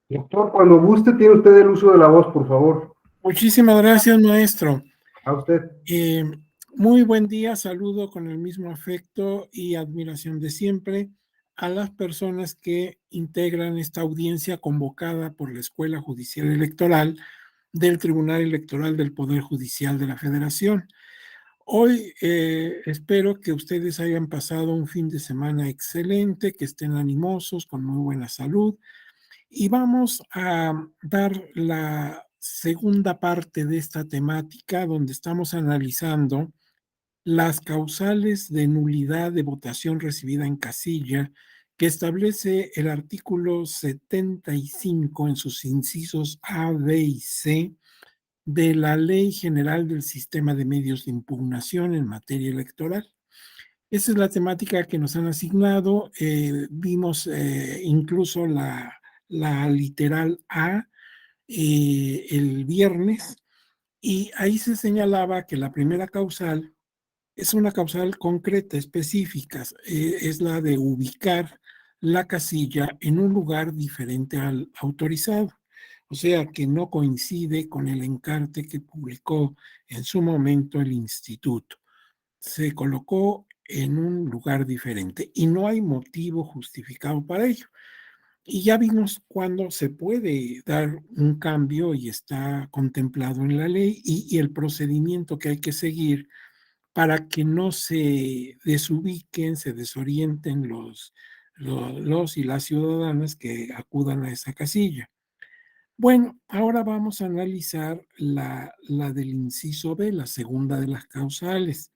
Doctor, cuando guste, tiene usted el uso de la voz, por favor. Muchísimas gracias, maestro. A usted. Eh, Muy buen día, saludo con el mismo afecto y admiración de siempre a las personas que integran esta audiencia convocada por la Escuela Judicial Electoral del Tribunal Electoral del Poder Judicial de la Federación. Hoy espero que ustedes hayan pasado un fin de semana excelente, que estén animosos, con muy buena salud, y vamos a dar la segunda parte de esta temática donde estamos analizando las causales de nulidad de votación recibida en casilla que establece el artículo 75 en sus incisos A, B y C de la Ley General del Sistema de Medios de Impugnación en materia electoral. Esa es la temática que nos han asignado. Vimos incluso la literal A el viernes, y ahí se señalaba que la primera causal es una causal concreta, específica, es la de ubicar la casilla en un lugar diferente al autorizado, o sea, que no coincide con el encarte que publicó en su momento el instituto. Se colocó en un lugar diferente y no hay motivo justificado para ello. Y ya vimos cuándo se puede dar un cambio y está contemplado en la ley y el procedimiento que hay que seguir para que no se desubiquen, se desorienten los y las ciudadanas que acudan a esa casilla. Bueno, ahora vamos a analizar la del inciso B, la segunda de las causales.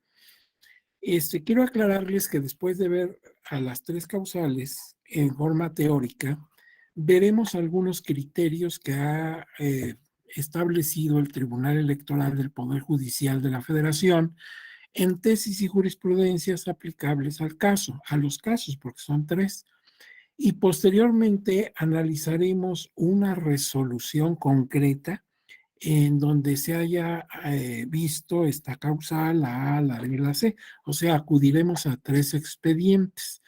Quiero aclararles que después de ver a las tres causales en forma teórica, veremos algunos criterios que ha establecido el Tribunal Electoral del Poder Judicial de la Federación en tesis y jurisprudencias aplicables al caso, a los casos, porque son tres. Y posteriormente analizaremos una resolución concreta en donde se haya visto esta causal, la A, la B y la C. O sea, acudiremos a tres expedientes.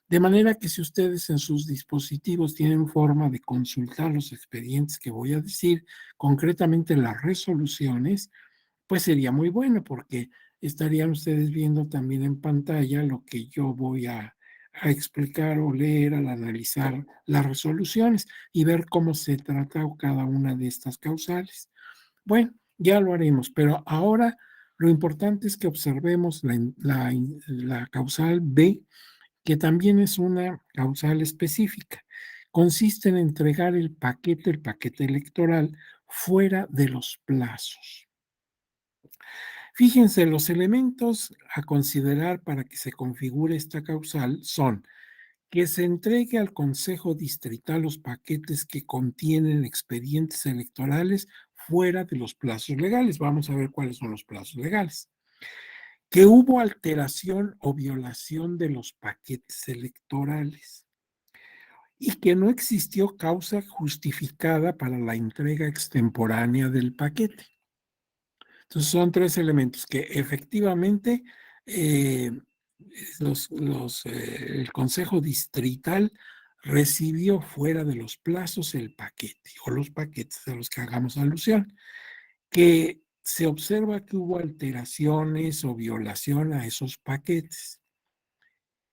De manera que si ustedes en sus dispositivos tienen forma de consultar los expedientes que voy a decir, concretamente las resoluciones, pues sería muy bueno porque estarían ustedes viendo también en pantalla lo que yo voy a explicar o leer al analizar las resoluciones y ver cómo se trata cada una de estas causales. Bueno, ya lo haremos, pero ahora lo importante es que observemos la causal B, que también es una causal específica. Consiste en entregar el paquete electoral, fuera de los plazos. Fíjense, los elementos a considerar para que se configure esta causal son que se entregue al Consejo Distrital los paquetes que contienen expedientes electorales fuera de los plazos legales. Vamos a ver cuáles son los plazos legales. Que hubo alteración o violación de los paquetes electorales y que no existió causa justificada para la entrega extemporánea del paquete. Entonces son tres elementos que efectivamente eh, el Consejo Distrital recibió fuera de los plazos el paquete o los paquetes a los que hagamos alusión, que se observa que hubo alteraciones o violación a esos paquetes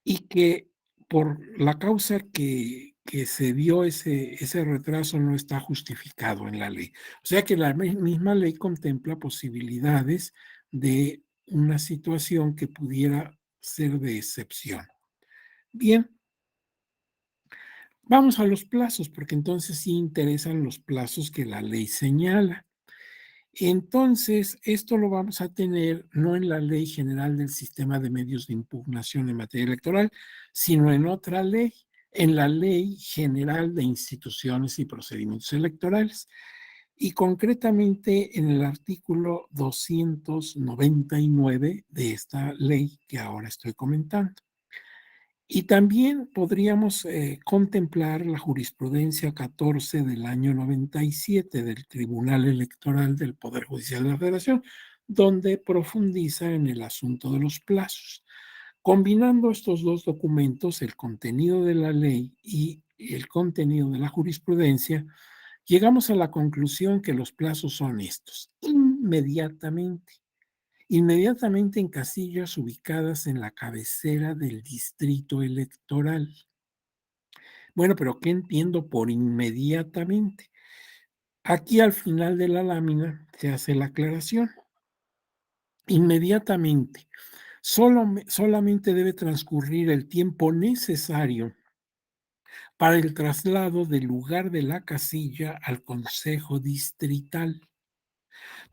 y que por la causa que se dio ese retraso no está justificado en la ley. O sea que la misma ley contempla posibilidades de una situación que pudiera ser de excepción. Bien, vamos a los plazos, porque entonces sí interesan los plazos que la ley señala. Entonces, esto lo vamos a tener no en la Ley General del Sistema de Medios de Impugnación en materia electoral, sino en otra ley, en la Ley General de Instituciones y Procedimientos Electorales, y concretamente en el artículo 299 de esta ley que ahora estoy comentando. Y también podríamos contemplar la jurisprudencia 14 del año 97 del Tribunal Electoral del Poder Judicial de la Federación, donde profundiza en el asunto de los plazos. Combinando estos dos documentos, el contenido de la ley y el contenido de la jurisprudencia, llegamos a la conclusión que los plazos son estos: inmediatamente. Inmediatamente en casillas ubicadas en la cabecera del distrito electoral. Bueno, pero ¿qué entiendo por inmediatamente? Aquí al final de la lámina se hace la aclaración. Inmediatamente. Solamente debe transcurrir el tiempo necesario para el traslado del lugar de la casilla al consejo distrital,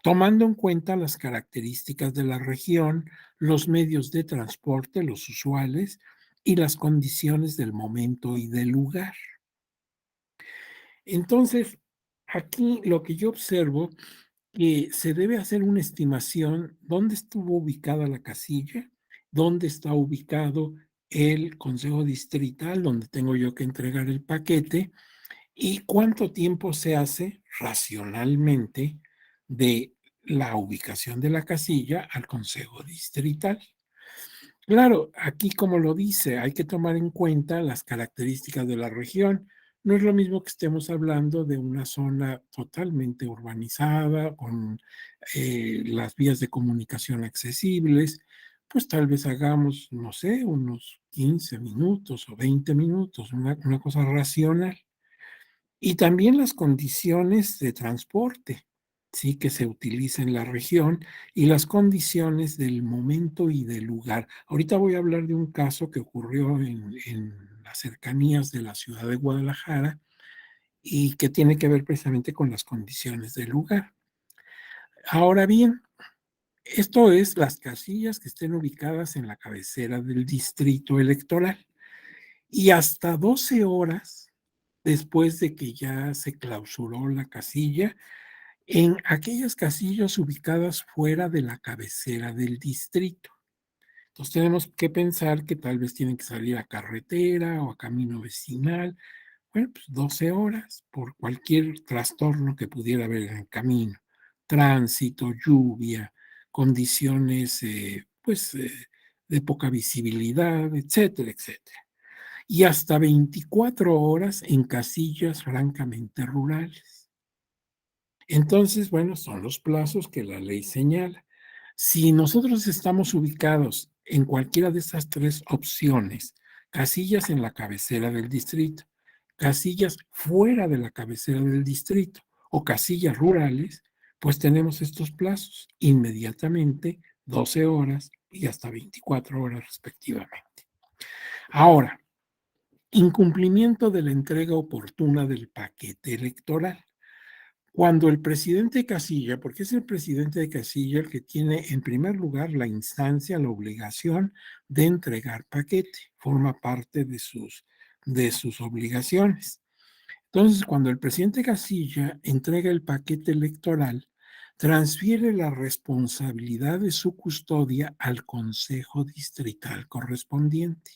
tomando en cuenta las características de la región, los medios de transporte, los usuales y las condiciones del momento y del lugar. Entonces, aquí lo que yo observo, que se debe hacer una estimación dónde estuvo ubicada la casilla, dónde está ubicado el consejo distrital, donde tengo yo que entregar el paquete, y cuánto tiempo se hace racionalmente de la ubicación de la casilla al consejo distrital. Claro, aquí como lo dice, hay que tomar en cuenta las características de la región. No es lo mismo que estemos hablando de una zona totalmente urbanizada, con las vías de comunicación accesibles, pues tal vez hagamos, no sé, unos 15 minutos o 20 minutos, una cosa racional. Y también las condiciones de transporte, sí, que se utiliza en la región y las condiciones del momento y del lugar. Ahorita voy a hablar de un caso que ocurrió en las cercanías de la ciudad de Guadalajara y que tiene que ver precisamente con las condiciones del lugar. Ahora bien, esto es las casillas que estén ubicadas en la cabecera del distrito electoral y hasta 12 horas después de que ya se clausuró la casilla, en aquellas casillas ubicadas fuera de la cabecera del distrito. Entonces tenemos que pensar que tal vez tienen que salir a carretera o a camino vecinal. Bueno, pues 12 horas por cualquier trastorno que pudiera haber en el camino. Tránsito, lluvia, condiciones de poca visibilidad, etcétera, etcétera. Y hasta 24 horas en casillas francamente rurales. Entonces, bueno, son los plazos que la ley señala. Si nosotros estamos ubicados en cualquiera de estas tres opciones, casillas en la cabecera del distrito, casillas fuera de la cabecera del distrito o casillas rurales, pues tenemos estos plazos inmediatamente, 12 horas y hasta 24 horas respectivamente. Ahora, incumplimiento de la entrega oportuna del paquete electoral. Cuando el presidente de casilla, porque es el presidente de casilla el que tiene en primer lugar la instancia, la obligación de entregar paquete, forma parte de sus obligaciones. Entonces, cuando el presidente de casilla entrega el paquete electoral, transfiere la responsabilidad de su custodia al consejo distrital correspondiente.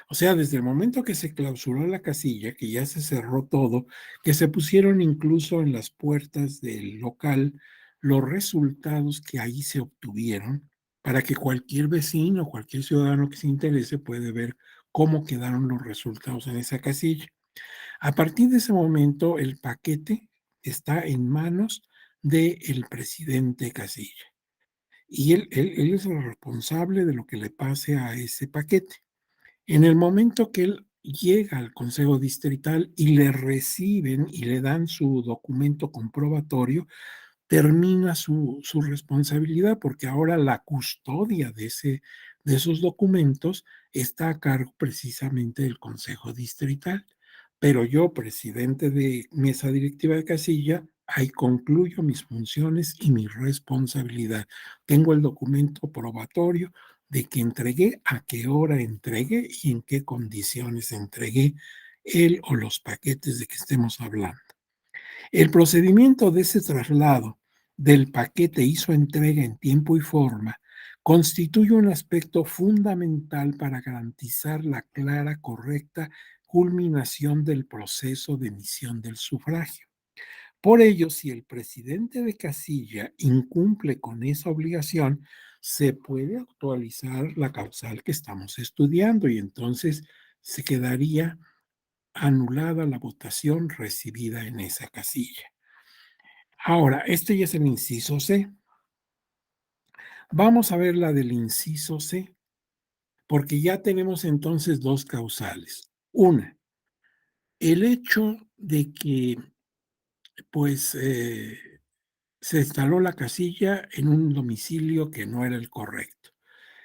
O sea, desde el momento que se clausuró la casilla, que ya se cerró todo, que se pusieron incluso en las puertas del local los resultados que ahí se obtuvieron, para que cualquier vecino, cualquier ciudadano que se interese puede ver cómo quedaron los resultados en esa casilla. A partir de ese momento, el paquete está en manos del presidente casilla. Y él es el responsable de lo que le pase a ese paquete. En el momento que él llega al consejo distrital y le reciben y le dan su documento comprobatorio, termina su responsabilidad, porque ahora la custodia de esos documentos está a cargo precisamente del consejo distrital. Pero yo, presidente de mesa directiva de casilla, ahí concluyo mis funciones y mi responsabilidad. Tengo el documento probatorio de que entregué, a qué hora entregué y en qué condiciones entregué él o los paquetes de que estemos hablando. El procedimiento de ese traslado del paquete y su entrega en tiempo y forma constituye un aspecto fundamental para garantizar la clara, correcta culminación del proceso de emisión del sufragio. Por ello, si el presidente de casilla incumple con esa obligación, se puede actualizar la causal que estamos estudiando y entonces se quedaría anulada la votación recibida en esa casilla. Ahora, este ya es el inciso C. Vamos a ver la del inciso C, porque ya tenemos entonces dos causales. Una, el hecho de que pues se instaló la casilla en un domicilio que no era el correcto.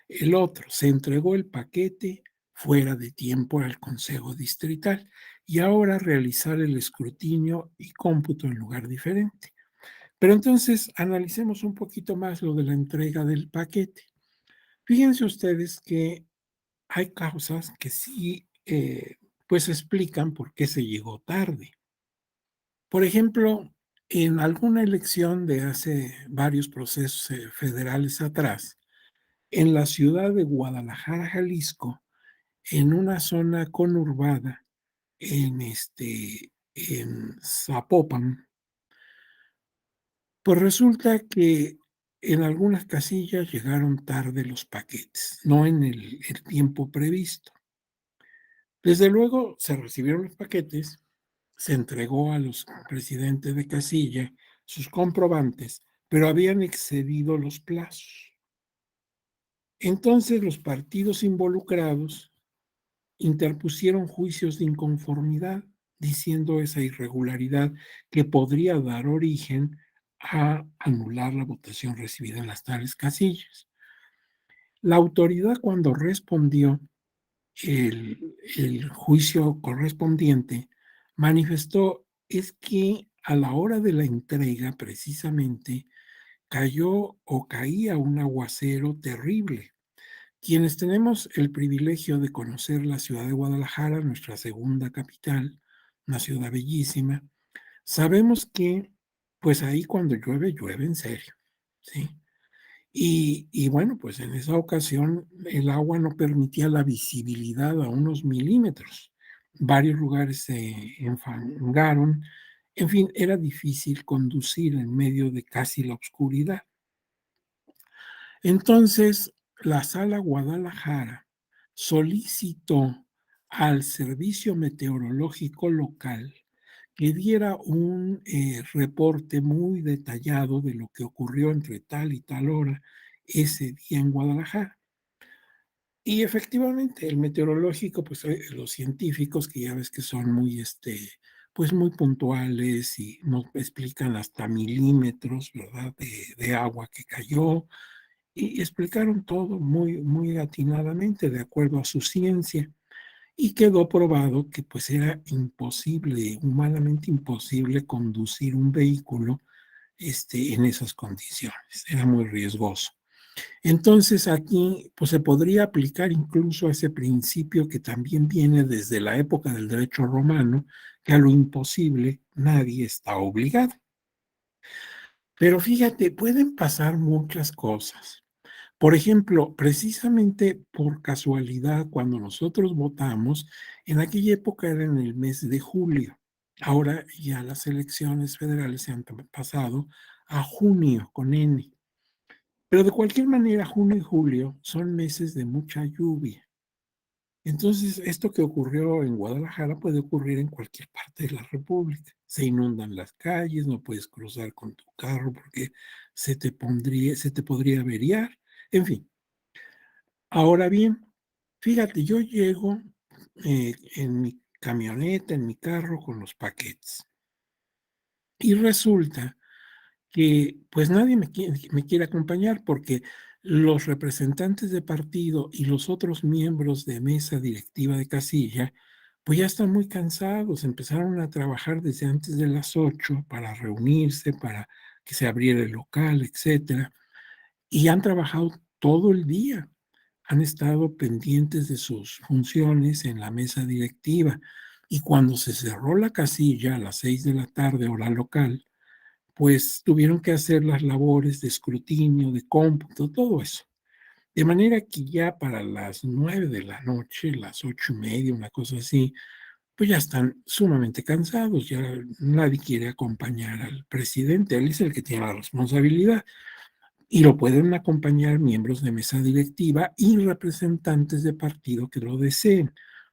El otro, se entregó el paquete fuera de tiempo al Consejo Distrital y ahora realizar el escrutinio y cómputo en lugar diferente. Pero entonces analicemos un poquito más lo de la entrega del paquete. Fíjense ustedes que hay causas que sí, pues explican por qué se llegó tarde. Por ejemplo, en alguna elección de hace varios procesos federales atrás, en la ciudad de Guadalajara, Jalisco, en una zona conurbada, en Zapopan, pues resulta que en algunas casillas llegaron tarde los paquetes, no en el tiempo previsto. Desde luego se recibieron los paquetes, se entregó a los presidentes de casilla sus comprobantes, pero habían excedido los plazos. Entonces los partidos involucrados interpusieron juicios de inconformidad, diciendo esa irregularidad que podría dar origen a anular la votación recibida en las tales casillas. La autoridad, cuando respondió el juicio correspondiente, manifestó es que a la hora de la entrega, precisamente, cayó o caía un aguacero terrible. Quienes tenemos el privilegio de conocer la ciudad de Guadalajara, nuestra segunda capital, una ciudad bellísima, sabemos que, pues ahí cuando llueve, llueve en serio, ¿sí? Y bueno, pues en esa ocasión el agua no permitía la visibilidad a unos milímetros. Varios lugares se enfangaron. En fin, era difícil conducir en medio de casi la oscuridad. Entonces, la Sala Guadalajara solicitó al Servicio Meteorológico local que diera un reporte muy detallado de lo que ocurrió entre tal y tal hora ese día en Guadalajara. Y efectivamente, el meteorológico, pues los científicos, que ya ves que son muy, pues muy puntuales y nos explican hasta milímetros, ¿verdad?, de agua que cayó, y explicaron todo muy, muy atinadamente, de acuerdo a su ciencia. Y quedó probado que pues era imposible, humanamente imposible conducir un vehículo en esas condiciones. Era muy riesgoso. Entonces aquí pues se podría aplicar incluso ese principio que también viene desde la época del derecho romano, que a lo imposible nadie está obligado. Pero fíjate, pueden pasar muchas cosas. Por ejemplo, precisamente por casualidad, cuando nosotros votamos, en aquella época era en el mes de julio. Ahora ya las elecciones federales se han pasado a junio con N. Pero de cualquier manera, junio y julio son meses de mucha lluvia. Entonces, esto que ocurrió en Guadalajara puede ocurrir en cualquier parte de la República. Se inundan las calles, no puedes cruzar con tu carro porque se te podría averiar. En fin. Ahora bien, fíjate, yo llego en mi camioneta, en mi carro con los paquetes y resulta que pues nadie me quiere acompañar porque los representantes de partido y los otros miembros de mesa directiva de casilla pues ya están muy cansados, empezaron a trabajar desde antes de las 8 para reunirse, para que se abriera el local, etcétera, y han trabajado todo el día, han estado pendientes de sus funciones en la mesa directiva. Y cuando se cerró la casilla a las 6 de la tarde, hora local, pues tuvieron que hacer las labores de escrutinio, de cómputo, todo eso. De manera que ya para las 9 de la noche, las 8:30, una cosa así, pues ya están sumamente cansados, ya nadie quiere acompañar al presidente, él es el que tiene la responsabilidad. Y lo pueden acompañar miembros de mesa directiva y representantes de partido que lo deseen,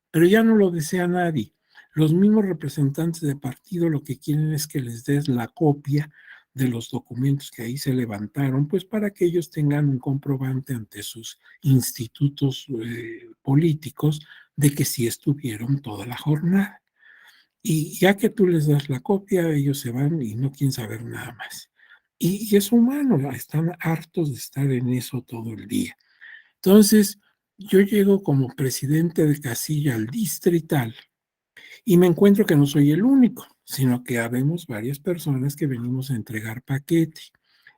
pero ya no lo desea nadie. Los mismos representantes de partido lo que quieren es que les des la copia de los documentos que ahí se levantaron, pues para que ellos tengan un comprobante ante sus institutos políticos de que sí estuvieron toda la jornada. Y ya que tú les das la copia, ellos se van y no quieren saber nada más. Y es humano, están hartos de estar en eso todo el día. Entonces, yo llego como presidente de casilla al distrital y me encuentro que no soy el único, sino que habemos varias personas que venimos a entregar paquete.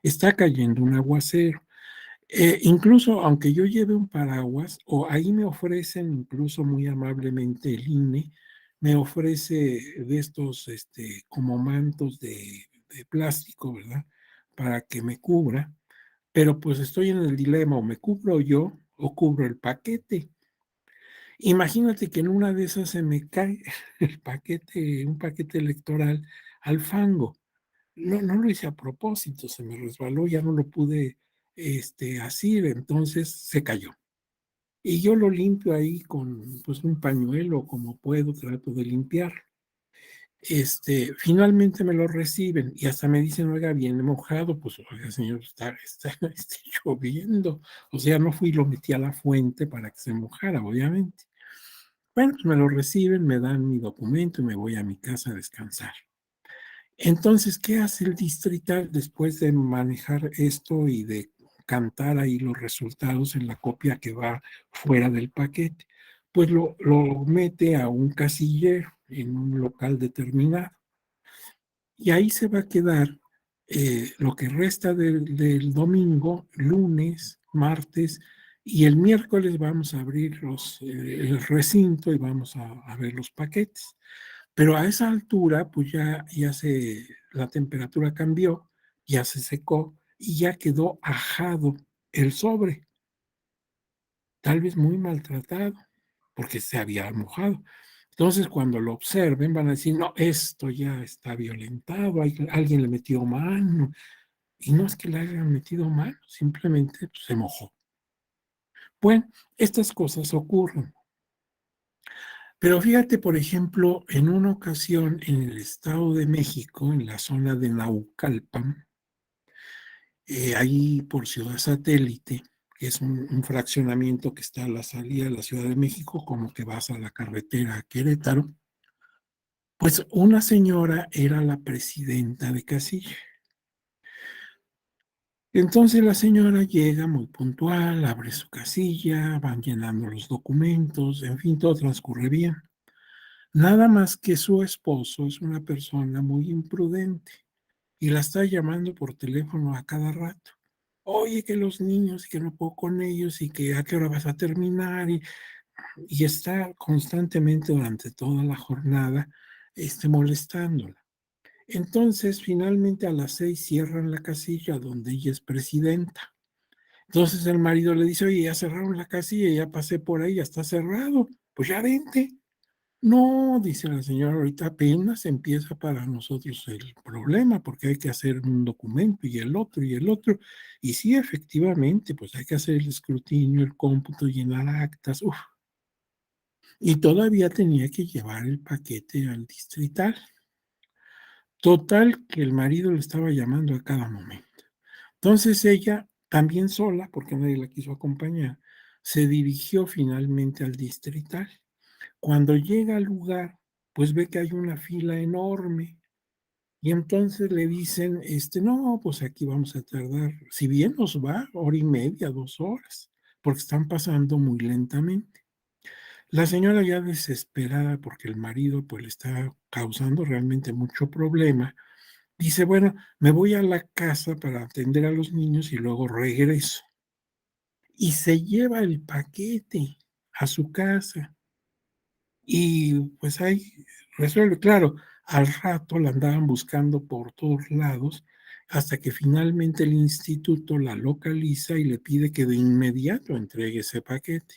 Está cayendo un aguacero. Incluso aunque yo lleve un paraguas, o ahí me ofrecen, incluso muy amablemente el INE, me ofrece de estos como mantos de plástico, ¿verdad? Para que me cubra, pero pues estoy en el dilema, o me cubro yo o cubro el paquete. Imagínate que en una de esas se me cae el paquete, un paquete electoral al fango. No lo hice a propósito, se me resbaló, ya no lo pude asir, entonces se cayó. Y yo lo limpio ahí con pues un pañuelo, como puedo, trato de limpiar. Finalmente me lo reciben y hasta me dicen, oiga, bien mojado, pues, oiga, señor, está lloviendo. O sea, no fui y lo metí a la fuente para que se mojara, obviamente. Bueno, pues me lo reciben, me dan mi documento y me voy a mi casa a descansar. Entonces, ¿qué hace el distrital después de manejar esto y de cantar ahí los resultados en la copia que va fuera del paquete? Pues lo mete a un casillero en un local determinado y ahí se va a quedar lo que resta del domingo, lunes, martes y el miércoles vamos a abrir el recinto y vamos a ver los paquetes. Pero a esa altura, pues la temperatura cambió, ya se secó y ya quedó ajado el sobre, tal vez muy maltratado, porque se había mojado. Entonces, cuando lo observen, van a decir, no, esto ya está violentado, alguien le metió mano. Y no es que le hayan metido mano, simplemente pues, se mojó. Bueno, estas cosas ocurren. Pero fíjate, por ejemplo, en una ocasión en el Estado de México, en la zona de Naucalpan, ahí por Ciudad Satélite, que es un fraccionamiento que está a la salida de la Ciudad de México, como que vas a la carretera a Querétaro, pues una señora era la presidenta de casilla. Entonces la señora llega muy puntual, abre su casilla, van llenando los documentos, en fin, todo transcurre bien. Nada más que su esposo es una persona muy imprudente y la está llamando por teléfono a cada rato. Oye, que los niños, y que no puedo con ellos, y que a qué hora vas a terminar, y está constantemente durante toda la jornada molestándola. Entonces, finalmente a las 6 cierran la casilla donde ella es presidenta. Entonces el marido le dice, oye, ya cerraron la casilla, ya pasé por ahí, ya está cerrado, pues ya vente. No, dice la señora, ahorita apenas empieza para nosotros el problema, porque hay que hacer un documento y el otro y el otro. Y sí, efectivamente, pues hay que hacer el escrutinio, el cómputo, llenar actas, uf. Y todavía tenía que llevar el paquete al distrital. Total, que el marido le estaba llamando a cada momento. Entonces ella, también sola, porque nadie la quiso acompañar, se dirigió finalmente al distrital. Cuando llega al lugar, pues ve que hay una fila enorme y entonces le dicen, no, pues aquí vamos a tardar, si bien nos va, hora y media, 2 horas, porque están pasando muy lentamente. La señora ya desesperada porque el marido pues le está causando realmente mucho problema, dice, bueno, me voy a la casa para atender a los niños y luego regreso. Y se lleva el paquete a su casa. Y pues ahí resuelve, claro, al rato la andaban buscando por todos lados hasta que finalmente el instituto la localiza y le pide que de inmediato entregue ese paquete.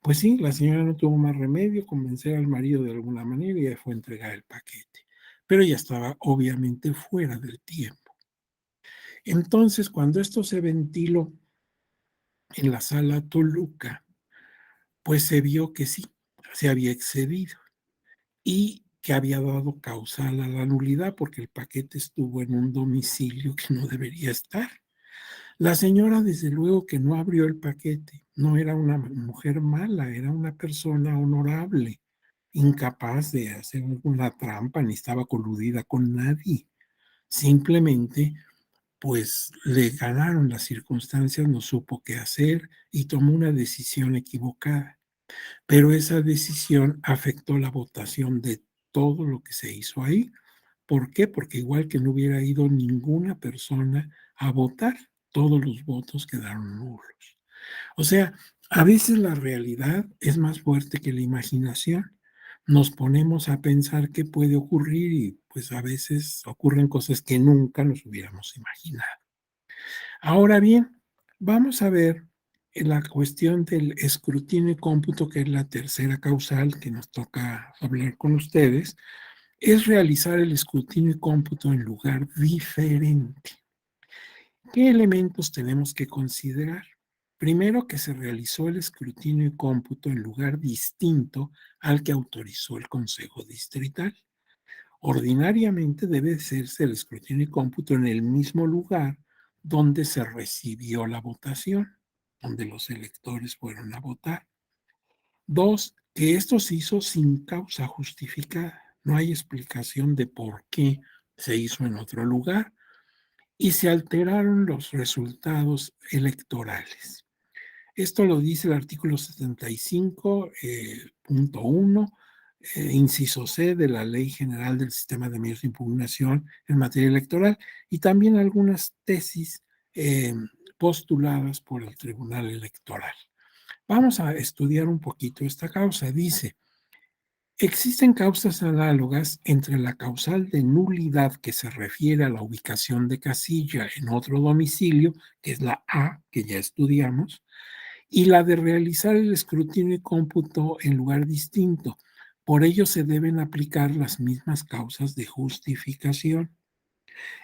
Pues sí, la señora no tuvo más remedio, convencer al marido de alguna manera y ya fue a entregar el paquete. Pero ya estaba obviamente fuera del tiempo. Entonces, cuando esto se ventiló en la sala Toluca, pues se vio que sí, se había excedido. y que había dado causal a la nulidad porque el paquete estuvo en un domicilio que no debería estar. La señora, desde luego, que no abrió el paquete, no era una mujer mala, era una persona honorable, incapaz de hacer alguna trampa, ni estaba coludida con nadie. Simplemente, pues le ganaron las circunstancias, no supo qué hacer y tomó una decisión equivocada. Pero esa decisión afectó la votación de todo lo que se hizo ahí. ¿Por qué? Porque igual que no hubiera ido ninguna persona a votar, todos los votos quedaron nulos. O sea, a veces la realidad es más fuerte que la imaginación. Nos ponemos a pensar qué puede ocurrir y pues a veces ocurren cosas que nunca nos hubiéramos imaginado. Ahora bien, vamos a ver la cuestión del escrutinio y cómputo, que es la tercera causal que nos toca hablar con ustedes, es realizar el escrutinio y cómputo en lugar diferente. ¿Qué elementos tenemos que considerar? Primero, que se realizó el escrutinio y cómputo en lugar distinto al que autorizó el Consejo Distrital. Ordinariamente debe hacerse el escrutinio y cómputo en el mismo lugar donde se recibió la votación, donde los electores fueron a votar. Dos, que esto se hizo sin causa justificada. No hay explicación de por qué se hizo en otro lugar y se alteraron los resultados electorales. Esto lo dice el artículo 75.1, inciso C de la Ley General del Sistema de Medios de Impugnación en materia electoral y también algunas tesis eh, postuladas por el Tribunal Electoral. Vamos a estudiar un poquito esta causa. Dice, existen causas análogas entre la causal de nulidad, que se refiere a la ubicación de casilla en otro domicilio, que es la A, que ya estudiamos, y la de realizar el escrutinio y cómputo en lugar distinto. Por ello se deben aplicar las mismas causas de justificación.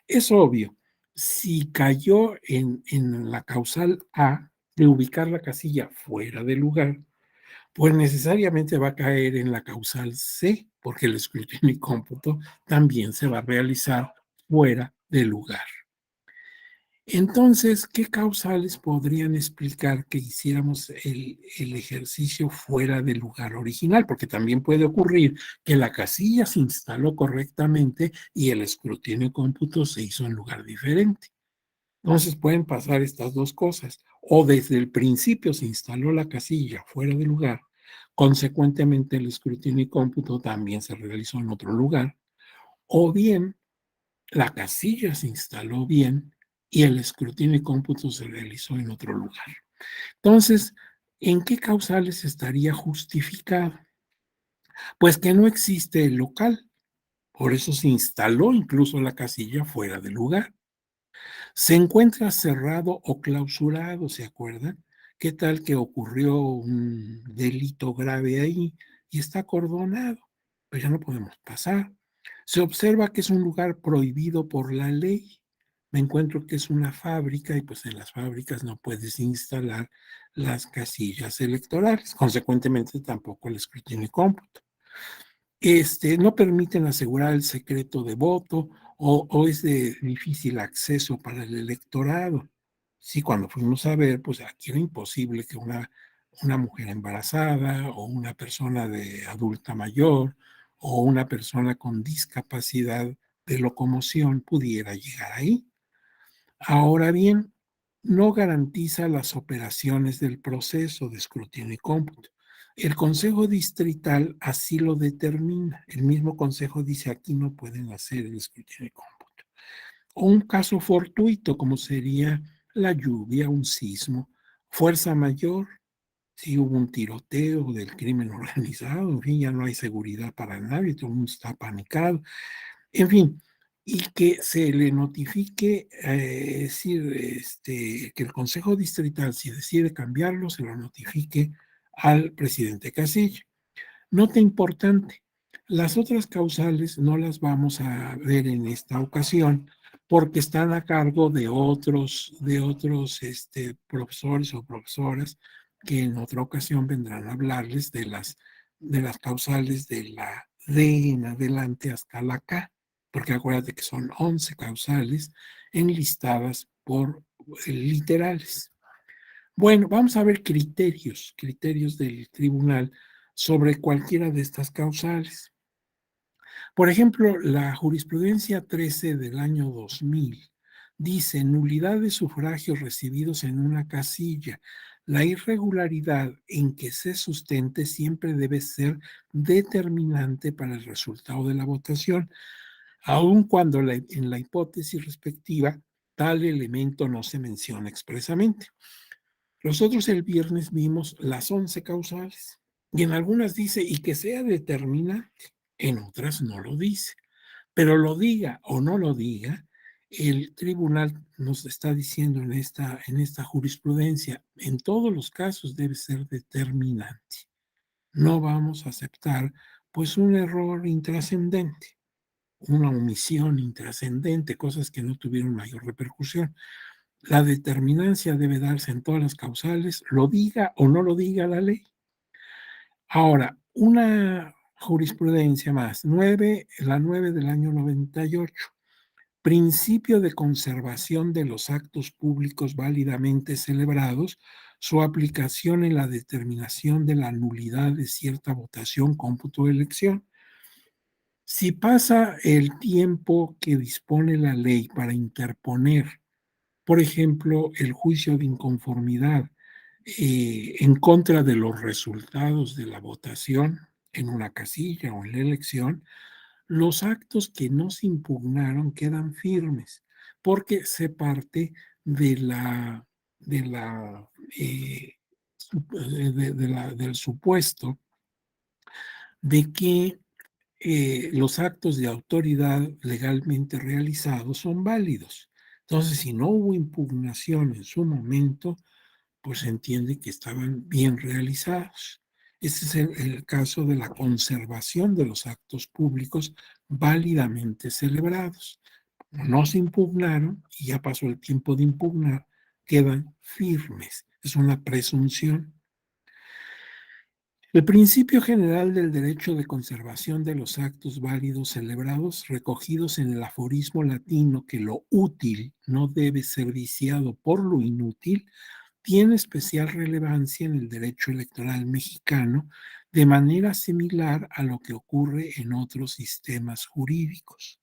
Es obvio, si cayó en la causal A de ubicar la casilla fuera de lugar, pues necesariamente va a caer en la causal C, porque el escrutinio y cómputo también se va a realizar fuera de lugar. Entonces, ¿qué causales podrían explicar que hiciéramos el ejercicio fuera del lugar original? Porque también puede ocurrir que la casilla se instaló correctamente y el escrutinio y cómputo se hizo en lugar diferente. Entonces pueden pasar estas dos cosas. O desde el principio se instaló la casilla fuera de lugar, consecuentemente el escrutinio y cómputo también se realizó en otro lugar, o bien la casilla se instaló bien y el escrutinio y cómputo se realizó en otro lugar. Entonces, ¿en qué causales estaría justificado? Pues que no existe el local, por eso se instaló incluso la casilla fuera de lugar. Se encuentra cerrado o clausurado, ¿se acuerdan? ¿Qué tal que ocurrió un delito grave ahí y está acordonado? Pues ya no podemos pasar. Se observa que es un lugar prohibido por la ley. Me encuentro que es una fábrica y pues en las fábricas no puedes instalar las casillas electorales. Consecuentemente tampoco el escrutinio y cómputo. No permiten asegurar el secreto de voto o es de difícil acceso para el electorado. Sí, cuando fuimos a ver, pues aquí era imposible que una mujer embarazada o una persona de adulta mayor o una persona con discapacidad de locomoción pudiera llegar ahí. Ahora bien, no garantiza las operaciones del proceso de escrutinio y cómputo. El Consejo Distrital así lo determina. El mismo Consejo dice aquí no pueden hacer el escrutinio y cómputo. O un caso fortuito como sería la lluvia, un sismo, fuerza mayor, si hubo un tiroteo del crimen organizado, en fin, ya no hay seguridad para nadie, todo el mundo está apanicado. En fin, y que se le notifique, es decir, que el Consejo Distrital, si decide cambiarlo, se lo notifique al presidente Casilla. Nota importante, las otras causales no las vamos a ver en esta ocasión porque están a cargo de otros profesores o profesoras que en otra ocasión vendrán a hablarles de las causales D en adelante hasta la K, porque acuérdate que son 11 causales enlistadas por literales. Bueno, vamos a ver criterios del tribunal sobre cualquiera de estas causales. Por ejemplo, la jurisprudencia 13 del año 2000 dice nulidad de sufragios recibidos en una casilla. La irregularidad en que se sustente siempre debe ser determinante para el resultado de la votación, aun cuando en la hipótesis respectiva tal elemento no se menciona expresamente. Nosotros el viernes vimos las 11 causales y en algunas dice y que sea determinante, en otras no lo dice. Pero lo diga o no lo diga, el tribunal nos está diciendo en esta jurisprudencia, en todos los casos debe ser determinante. No vamos a aceptar pues un error intrascendente, una omisión intrascendente, cosas que no tuvieron mayor repercusión. La determinancia debe darse en todas las causales, lo diga o no lo diga la ley. Ahora, una jurisprudencia más, la 9 del año 98. Principio de conservación de los actos públicos válidamente celebrados, su aplicación en la determinación de la nulidad de cierta votación, cómputo de elección. Si pasa el tiempo que dispone la ley para interponer, por ejemplo, el juicio de inconformidad en contra de los resultados de la votación en una casilla o en la elección, los actos que no se impugnaron quedan firmes porque se parte de del supuesto de que los actos de autoridad legalmente realizados son válidos. Entonces, si no hubo impugnación en su momento, pues se entiende que estaban bien realizados. Este es el caso de la conservación de los actos públicos válidamente celebrados. No se impugnaron y ya pasó el tiempo de impugnar, quedan firmes. Es una presunción. El principio general del derecho de conservación de los actos válidos celebrados, recogidos en el aforismo latino que lo útil no debe ser viciado por lo inútil, tiene especial relevancia en el derecho electoral mexicano de manera similar a lo que ocurre en otros sistemas jurídicos,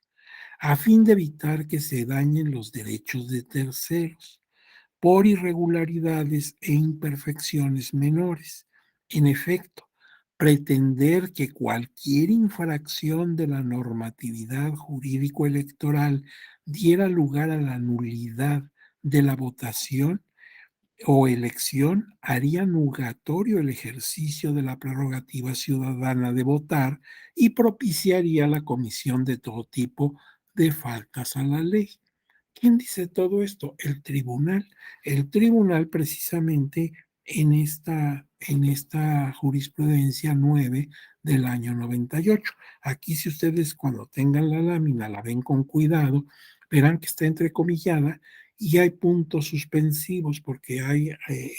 a fin de evitar que se dañen los derechos de terceros por irregularidades e imperfecciones menores. En efecto, pretender que cualquier infracción de la normatividad jurídico-electoral diera lugar a la nulidad de la votación o elección haría nugatorio el ejercicio de la prerrogativa ciudadana de votar y propiciaría la comisión de todo tipo de faltas a la ley. ¿Quién dice todo esto? El tribunal. El tribunal precisamente en esta jurisprudencia 9 del año 98. Aquí si ustedes cuando tengan la lámina la ven con cuidado, verán que está entrecomillada y hay puntos suspensivos porque hay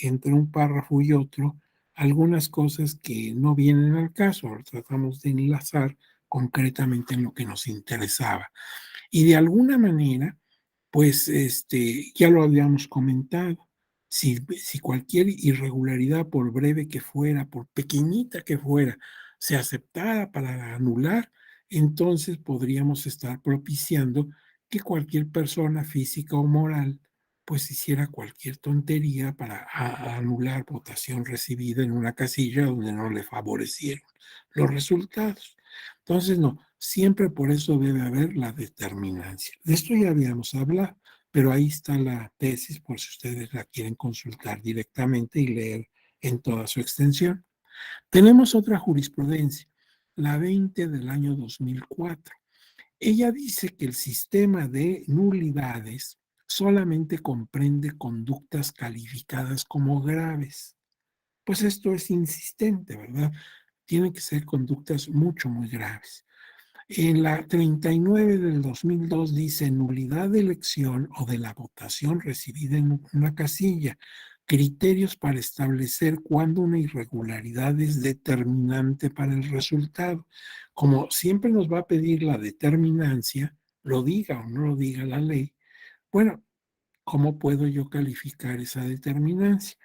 entre un párrafo y otro algunas cosas que no vienen al caso. Tratamos de enlazar concretamente en lo que nos interesaba. Y de alguna manera, pues ya lo habíamos comentado, si cualquier irregularidad, por breve que fuera, por pequeñita que fuera, se aceptara para anular, entonces podríamos estar propiciando que cualquier persona física o moral pues hiciera cualquier tontería para anular votación recibida en una casilla donde no le favorecieron los resultados. Entonces, no, siempre por eso debe haber la determinancia. De esto ya habíamos hablado, pero ahí está la tesis por si ustedes la quieren consultar directamente y leer en toda su extensión. Tenemos otra jurisprudencia, la 20 del año 2004. Ella dice que el sistema de nulidades solamente comprende conductas calificadas como graves. Pues esto es insistente, ¿verdad? Tienen que ser conductas mucho, muy graves. En la 39 del 2002 dice nulidad de elección o de la votación recibida en una casilla. criterios para establecer cuándo una irregularidad es determinante para el resultado. Como siempre nos va a pedir la determinancia, lo diga o no lo diga la ley, bueno, ¿cómo puedo yo calificar esa determinancia?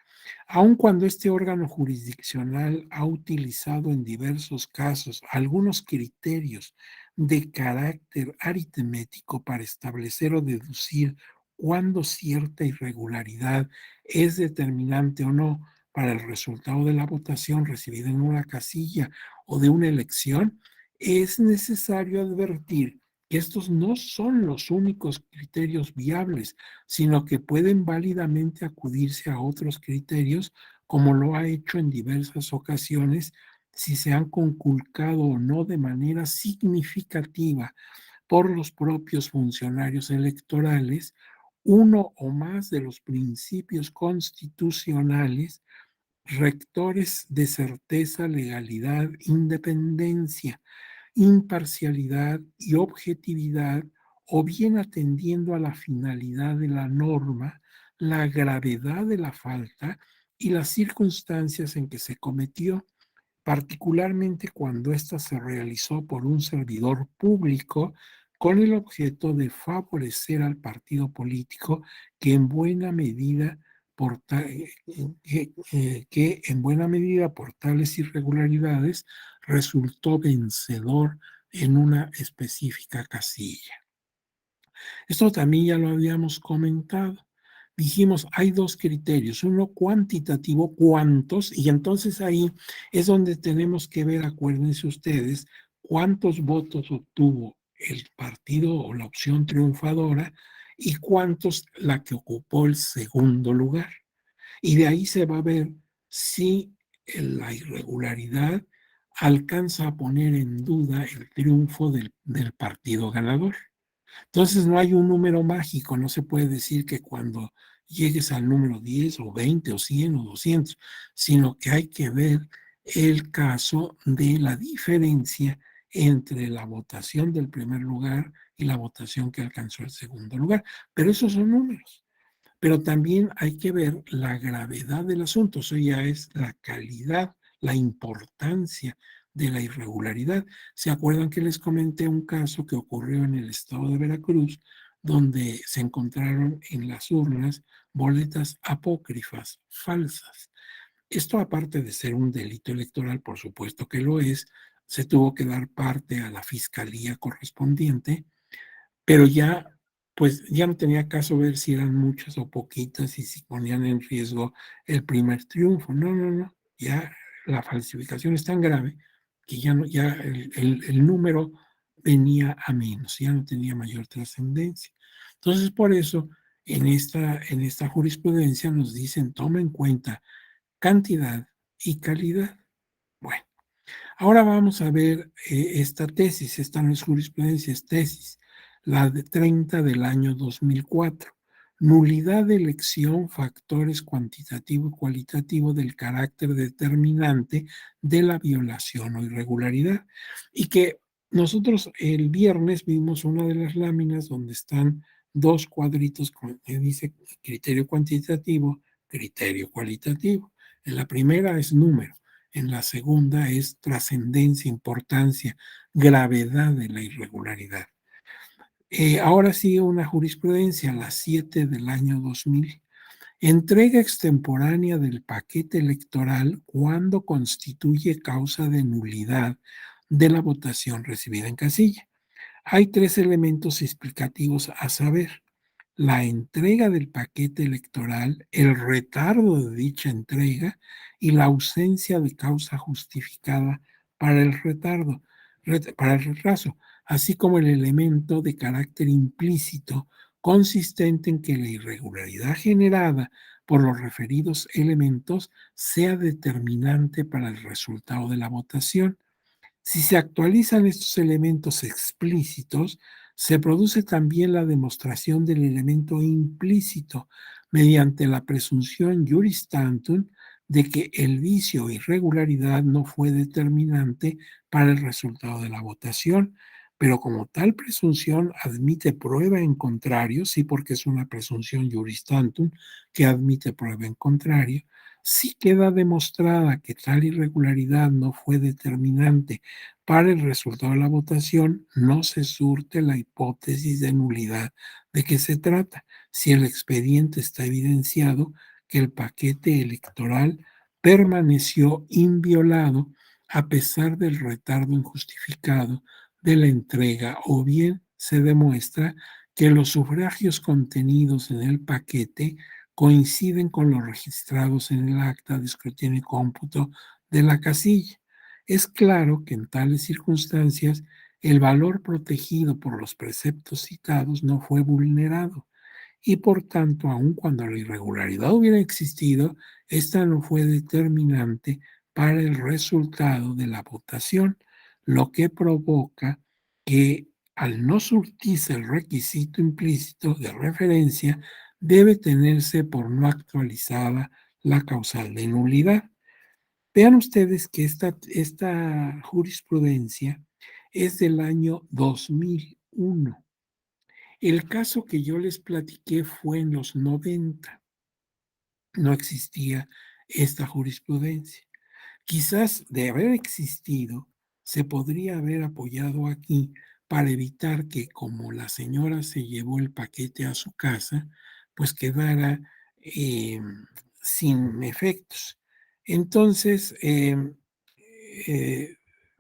Aun cuando este órgano jurisdiccional ha utilizado en diversos casos algunos criterios de carácter aritmético para establecer o deducir cuándo cierta irregularidad es determinante o no para el resultado de la votación recibida en una casilla o de una elección, es necesario advertir que estos no son los únicos criterios viables, sino que pueden válidamente acudirse a otros criterios, como lo ha hecho en diversas ocasiones, si se han conculcado o no de manera significativa por los propios funcionarios electorales uno o más de los principios constitucionales rectores de certeza, legalidad, independencia, imparcialidad y objetividad, o bien atendiendo a la finalidad de la norma, la gravedad de la falta y las circunstancias en que se cometió, particularmente cuando ésta se realizó por un servidor público con el objeto de favorecer al partido político que en buena medida que en buena medida por tales irregularidades resultó vencedor en una específica casilla. Esto también ya lo habíamos comentado. Dijimos, hay dos criterios, uno cuantitativo, cuántos, y entonces ahí es donde tenemos que ver, acuérdense ustedes, cuántos votos obtuvo el partido o la opción triunfadora y cuántos la que ocupó el segundo lugar. Y de ahí se va a ver si la irregularidad alcanza a poner en duda el triunfo del partido ganador. Entonces no hay un número mágico, no se puede decir que cuando llegues al número 10 o 20 o 100 o 200, sino que hay que ver el caso de la diferencia entre la votación del primer lugar y la votación que alcanzó el segundo lugar. Pero esos son números. Pero también hay que ver la gravedad del asunto, eso ya es la calidad, la importancia de la irregularidad. ¿Se acuerdan que les comenté un caso que ocurrió en el estado de Veracruz, donde se encontraron en las urnas boletas apócrifas, falsas? Esto, aparte de ser un delito electoral, por supuesto que lo es, se tuvo que dar parte a la fiscalía correspondiente, pero ya, pues ya no tenía caso ver si eran muchas o poquitas y si ponían en riesgo el primer triunfo. No, no, no. Ya la falsificación es tan grave que ya, no, ya el número venía a menos, ya no tenía mayor trascendencia. Entonces, por eso, en esta jurisprudencia nos dicen, toma en cuenta cantidad y calidad. Bueno. Ahora vamos a ver esta tesis, esta no es jurisprudencia, es tesis, la de 30 del año 2004. Nulidad de elección, factores cuantitativo y cualitativo del carácter determinante de la violación o irregularidad. Y que nosotros el viernes vimos una de las láminas donde están dos cuadritos que dice criterio cuantitativo, criterio cualitativo. En la primera es número. En la segunda es trascendencia, importancia, gravedad de la irregularidad. Ahora sigue una jurisprudencia, la 7 del año 2000. Entrega extemporánea del paquete electoral cuando constituye causa de nulidad de la votación recibida en casilla. Hay tres elementos explicativos a saber: la entrega del paquete electoral, el retardo de dicha entrega y la ausencia de causa justificada para el retardo, para el retraso, así como el elemento de carácter implícito consistente en que la irregularidad generada por los referidos elementos sea determinante para el resultado de la votación. Si se actualizan estos elementos explícitos, se produce también la demostración del elemento implícito mediante la presunción juris tantum de que el vicio o irregularidad no fue determinante para el resultado de la votación, pero como tal presunción admite prueba en contrario, sí, porque es una presunción juris tantum que admite prueba en contrario, si queda demostrada que tal irregularidad no fue determinante para el resultado de la votación, no se surte la hipótesis de nulidad de que se trata, si el expediente está evidenciado que el paquete electoral permaneció inviolado a pesar del retardo injustificado de la entrega, o bien se demuestra que los sufragios contenidos en el paquete coinciden con los registrados en el acta de escrutinio y cómputo de la casilla. Es claro que en tales circunstancias el valor protegido por los preceptos citados no fue vulnerado y por tanto, aun cuando la irregularidad hubiera existido, esta no fue determinante para el resultado de la votación, lo que provoca que al no surtirse el requisito implícito de referencia, debe tenerse por no actualizada la causal de nulidad. Vean ustedes que esta jurisprudencia es del año 2001. El caso que yo les platiqué fue en los 90. No existía esta jurisprudencia. Quizás de haber existido, se podría haber apoyado aquí para evitar que, como la señora se llevó el paquete a su casa, pues quedara eh, sin efectos. Entonces, eh,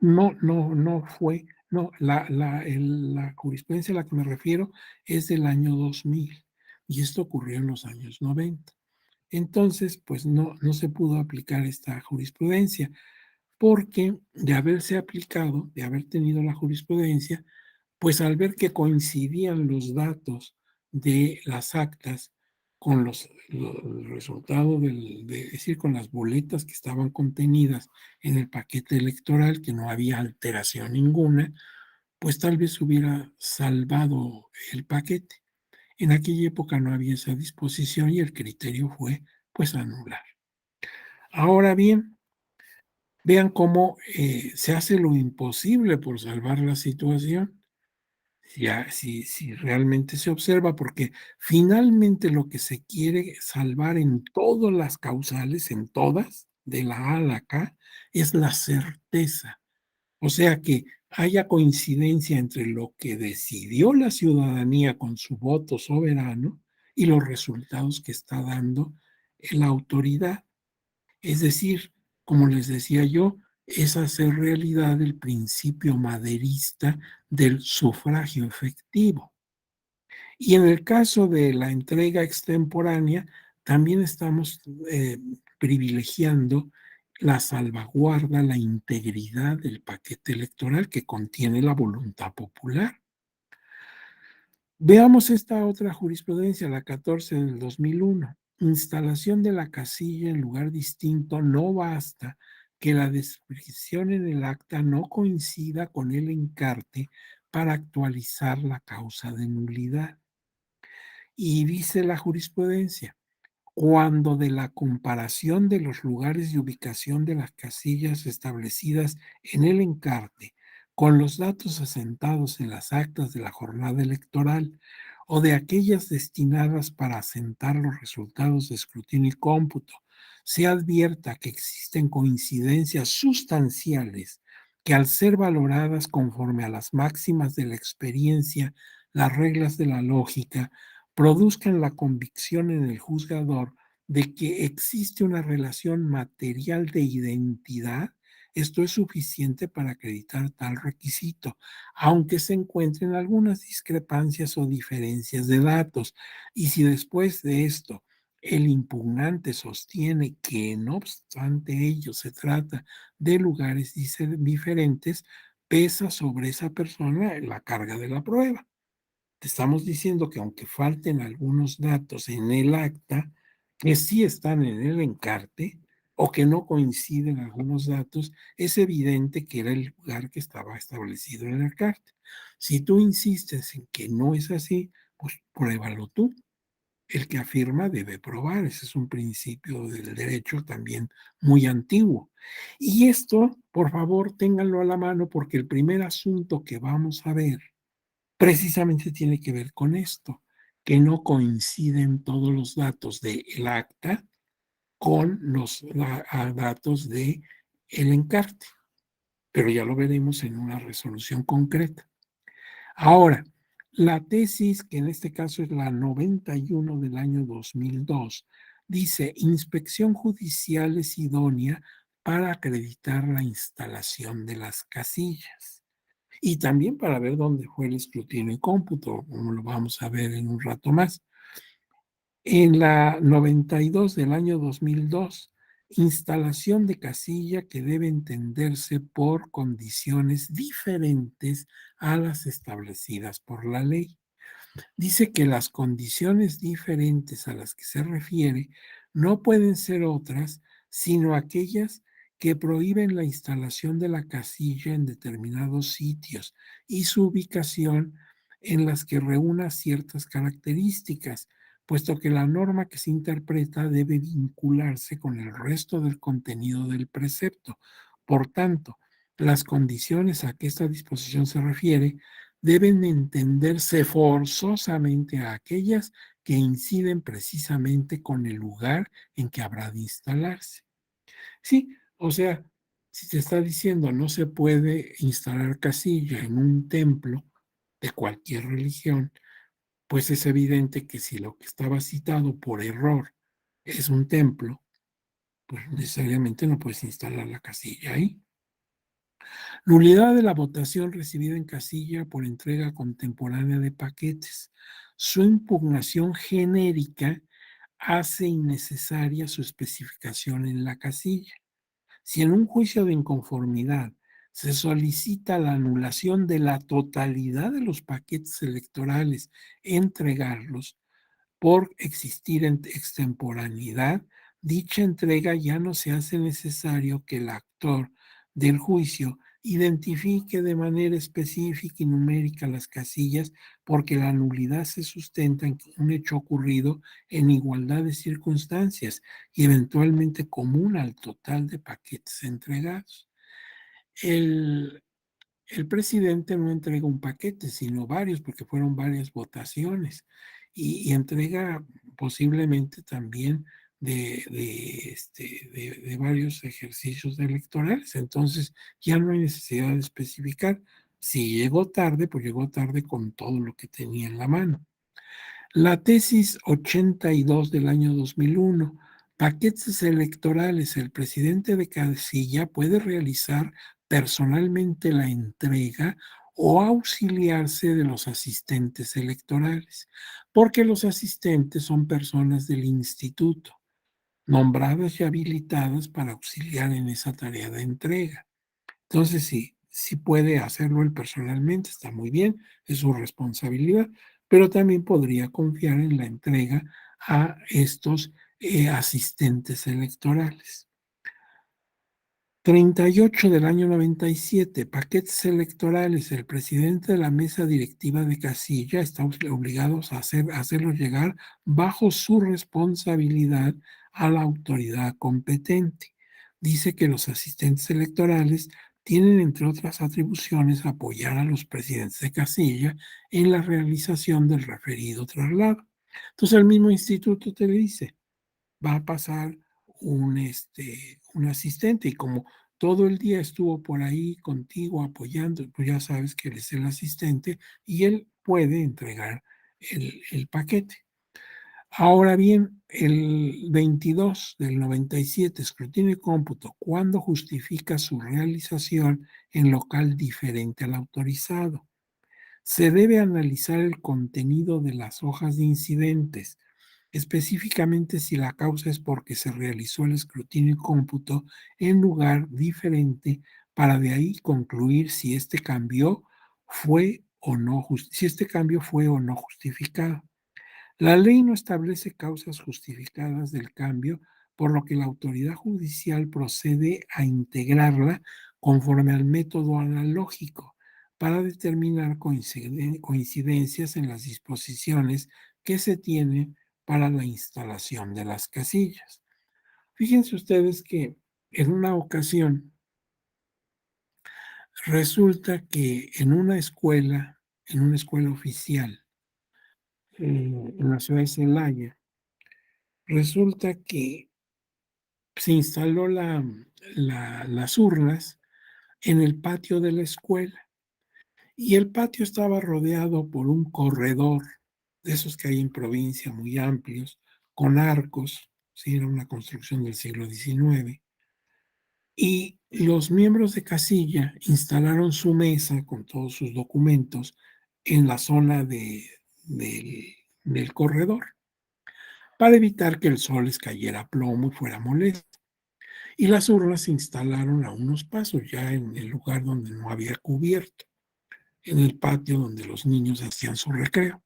no fue, no, la jurisprudencia a la que me refiero es del año 2000 y esto ocurrió en los años 90. Entonces, pues no se pudo aplicar esta jurisprudencia porque de haberse aplicado, de haber tenido la jurisprudencia, pues al ver que coincidían los datos de las actas con el resultado de decir, con las boletas que estaban contenidas en el paquete electoral, que no había alteración ninguna, pues tal vez hubiera salvado el paquete. En aquella época no había esa disposición y el criterio fue pues anular. Ahora bien, vean cómo se hace lo imposible por salvar la situación, si realmente se observa, porque finalmente lo que se quiere salvar en todas las causales, en todas, de la A a la K, es la certeza. O sea, que haya coincidencia entre lo que decidió la ciudadanía con su voto soberano y los resultados que está dando la autoridad. Es decir, como les decía yo, es hacer realidad el principio maderista del sufragio efectivo. Y en el caso de la entrega extemporánea, también estamos privilegiando la salvaguarda, la integridad del paquete electoral que contiene la voluntad popular. Veamos esta otra jurisprudencia, la 14 del 2001. Instalación de la casilla en lugar distinto no basta que la descripción en el acta no coincida con el encarte para actualizar la causa de nulidad. Y dice la jurisprudencia, cuando de la comparación de los lugares de ubicación de las casillas establecidas en el encarte con los datos asentados en las actas de la jornada electoral o de aquellas destinadas para asentar los resultados de escrutinio y cómputo, se advierta que existen coincidencias sustanciales que al ser valoradas conforme a las máximas de la experiencia, las reglas de la lógica, produzcan la convicción en el juzgador de que existe una relación material de identidad, esto es suficiente para acreditar tal requisito, aunque se encuentren algunas discrepancias o diferencias de datos. Y si después de esto el impugnante sostiene que no obstante ello se trata de lugares diferentes, pesa sobre esa persona la carga de la prueba. Te estamos diciendo que aunque falten algunos datos en el acta, que sí están en el encarte o que no coinciden algunos datos, es evidente que era el lugar que estaba establecido en el encarte. Si tú insistes en que no es así, pues pruébalo tú. el que afirma debe probar. Ese es un principio del derecho también muy antiguo. Y esto, por favor, ténganlo a la mano porque el primer asunto que vamos a ver precisamente tiene que ver con esto, que no coinciden todos los datos del acta con los datos del encarte, pero ya lo veremos en una resolución concreta. Ahora, la tesis, que en este caso es la 91 del año 2002, dice: inspección judicial es idónea para acreditar la instalación de las casillas y también para ver dónde fue el escrutinio y cómputo, como lo vamos a ver en un rato más. En la 92 del año 2002, instalación de casilla que debe entenderse por condiciones diferentes a las establecidas por la ley. Dice que las condiciones diferentes a las que se refiere no pueden ser otras sino aquellas que prohíben la instalación de la casilla en determinados sitios y su ubicación en las que reúna ciertas características, puesto que la norma que se interpreta debe vincularse con el resto del contenido del precepto. Por tanto, las condiciones a que esta disposición se refiere deben entenderse forzosamente a aquellas que inciden precisamente con el lugar en que habrá de instalarse. Sí, o sea, si te está diciendo no se puede instalar casilla en un templo de cualquier religión, pues es evidente que si lo que estaba citado por error es un templo, pues necesariamente no puedes instalar la casilla ahí. Nulidad de la votación recibida en casilla por entrega contemporánea de paquetes. Su impugnación genérica hace innecesaria su especificación en la casilla. Si en un juicio de inconformidad se solicita la anulación de la totalidad de los paquetes electorales, entregarlos, por existir en extemporaneidad, dicha entrega ya no se hace necesario que el actor del juicio identifique de manera específica y numérica las casillas porque la nulidad se sustenta en un hecho ocurrido en igualdad de circunstancias y eventualmente común al total de paquetes entregados. El, el presidente no entrega un paquete, sino varios, porque fueron varias votaciones, y entrega posiblemente también de varios ejercicios electorales. Entonces, ya no hay necesidad de especificar. Si llegó tarde, pues llegó tarde con todo lo que tenía en la mano. La tesis 82 del año 2001, paquetes electorales. El presidente de casilla puede realizar personalmente la entrega o auxiliarse de los asistentes electorales, porque los asistentes son personas del instituto, nombradas y habilitadas para auxiliar en esa tarea de entrega. Entonces, sí puede hacerlo él personalmente, está muy bien, es su responsabilidad, pero también podría confiar en la entrega a estos asistentes electorales. 38 del año 97, paquetes electorales. El presidente de la mesa directiva de casilla está obligado a hacerlos llegar bajo su responsabilidad a la autoridad competente. Dice que los asistentes electorales tienen, entre otras atribuciones, apoyar a los presidentes de casilla en la realización del referido traslado. Entonces el mismo instituto te dice, va a pasar un asistente y como todo el día estuvo por ahí contigo apoyando, pues ya sabes que él es el asistente y él puede entregar el paquete. Ahora bien, el 22 del 97, escrutinio y cómputo, ¿cuándo justifica su realización en local diferente al autorizado? Se debe analizar el contenido de las hojas de incidentes, específicamente si la causa es porque se realizó el escrutinio y cómputo en lugar diferente para de ahí concluir si este cambio fue o no, si este cambio fue o no justificado. La ley no establece causas justificadas del cambio, por lo que la autoridad judicial procede a integrarla conforme al método analógico para determinar coincidencias en las disposiciones que se tienen para la instalación de las casillas. Fíjense ustedes que en una ocasión resulta que en una escuela oficial, en la ciudad de Celaya, resulta que se instaló las urnas en el patio de la escuela y el patio estaba rodeado por un corredor de esos que hay en provincia muy amplios, con arcos, sí, era una construcción del siglo XIX. Y los miembros de casilla instalaron su mesa con todos sus documentos en la zona del corredor para evitar que el sol les cayera a plomo y fuera molesto. Y las urnas se instalaron a unos pasos, ya en el lugar donde no había cubierto, en el patio donde los niños hacían su recreo.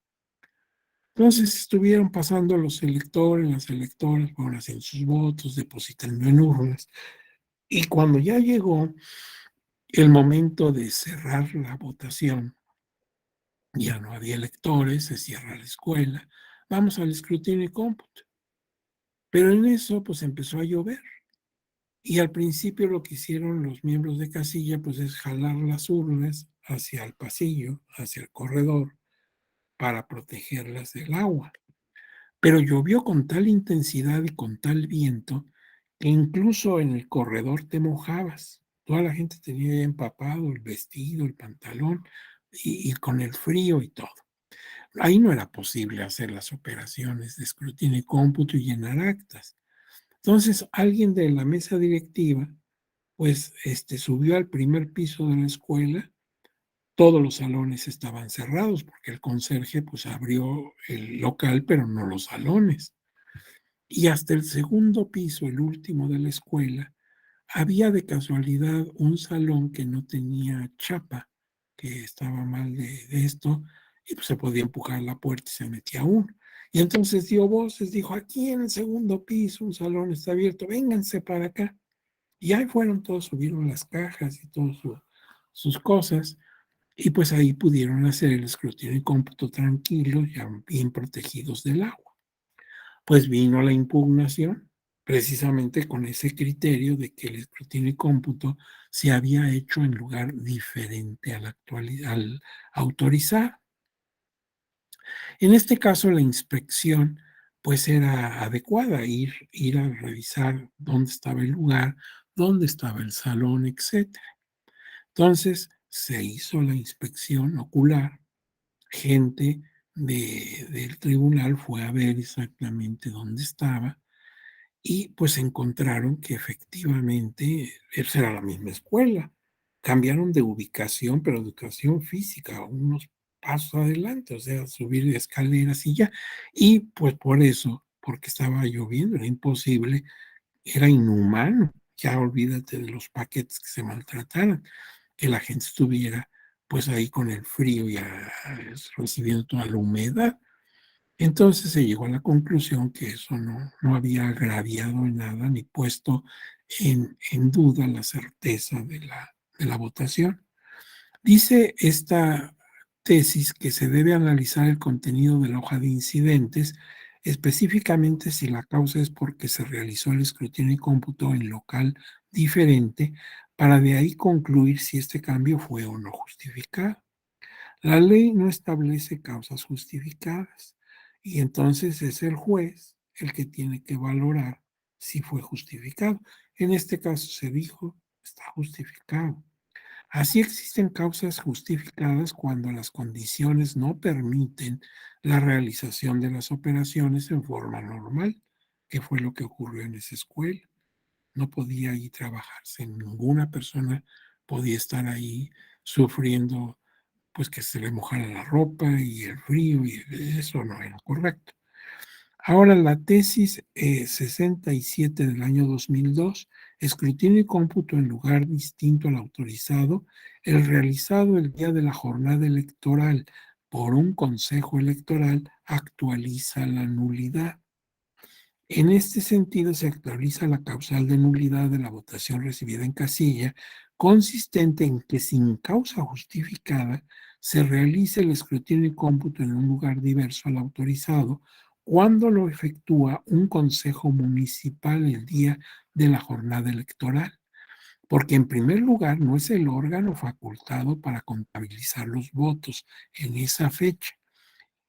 Entonces estuvieron pasando los electores, las electoras, fueron haciendo sus votos, depositando en urnas. Y cuando ya llegó el momento de cerrar la votación, ya no había electores, se cierra la escuela, vamos al escrutinio y cómputo. Pero en eso, pues empezó a llover. Y al principio lo que hicieron los miembros de casilla, pues es jalar las urnas hacia el pasillo, hacia el corredor, para protegerlas del agua. Pero llovió con tal intensidad y con tal viento que incluso en el corredor te mojabas. Toda la gente tenía ya empapado el vestido, el pantalón y con el frío y todo. Ahí no era posible hacer las operaciones de escrutinio y cómputo y llenar actas. Entonces, alguien de la mesa directiva, pues, subió al primer piso de la escuela. Todos los salones estaban cerrados porque el conserje, pues, abrió el local, pero no los salones. Y hasta el segundo piso, el último de la escuela, había de casualidad un salón que no tenía chapa, que estaba mal de esto, y pues se podía empujar la puerta y se metía uno. Y entonces dio voces, dijo, aquí en el segundo piso un salón está abierto, vénganse para acá. Y ahí fueron todos, subieron las cajas y todas sus cosas, y pues ahí pudieron hacer el escrutinio y cómputo tranquilos, ya bien protegidos del agua. Pues vino la impugnación, precisamente con ese criterio de que el escrutinio y cómputo se había hecho en lugar diferente al autorizar. En este caso, la inspección pues era adecuada, ir a revisar dónde estaba el lugar, dónde estaba el salón, etcétera. Entonces, se hizo la inspección ocular, gente del tribunal fue a ver exactamente dónde estaba y pues encontraron que efectivamente esa era la misma escuela. Cambiaron de ubicación, pero educación física, unos pasos adelante, o sea, subir escaleras y ya. Y pues por eso, porque estaba lloviendo, era imposible, era inhumano. Ya olvídate de los paquetes que se maltrataran, que la gente estuviera pues ahí con el frío y recibiendo toda la humedad. Entonces se llegó a la conclusión que eso no había agraviado en nada ni puesto en duda la certeza de la votación. Dice esta tesis que se debe analizar el contenido de la hoja de incidentes, específicamente si la causa es porque se realizó el escrutinio y cómputo en local diferente, para de ahí concluir si este cambio fue o no justificado. La ley no establece causas justificadas y entonces es el juez el que tiene que valorar si fue justificado. En este caso se dijo, está justificado. Así existen causas justificadas cuando las condiciones no permiten la realización de las operaciones en forma normal, que fue lo que ocurrió en esa escuela. No podía ahí trabajarse, ninguna persona podía estar ahí sufriendo pues que se le mojara la ropa y el frío, y eso no era correcto. Ahora, la tesis 67 del año 2002, escrutinio y cómputo en lugar distinto al autorizado, el realizado el día de la jornada electoral por un consejo electoral actualiza la nulidad. En este sentido, se actualiza la causal de nulidad de la votación recibida en casilla, consistente en que sin causa justificada se realice el escrutinio y cómputo en un lugar diverso al autorizado cuando lo efectúa un consejo municipal el día de la jornada electoral, porque en primer lugar no es el órgano facultado para contabilizar los votos en esa fecha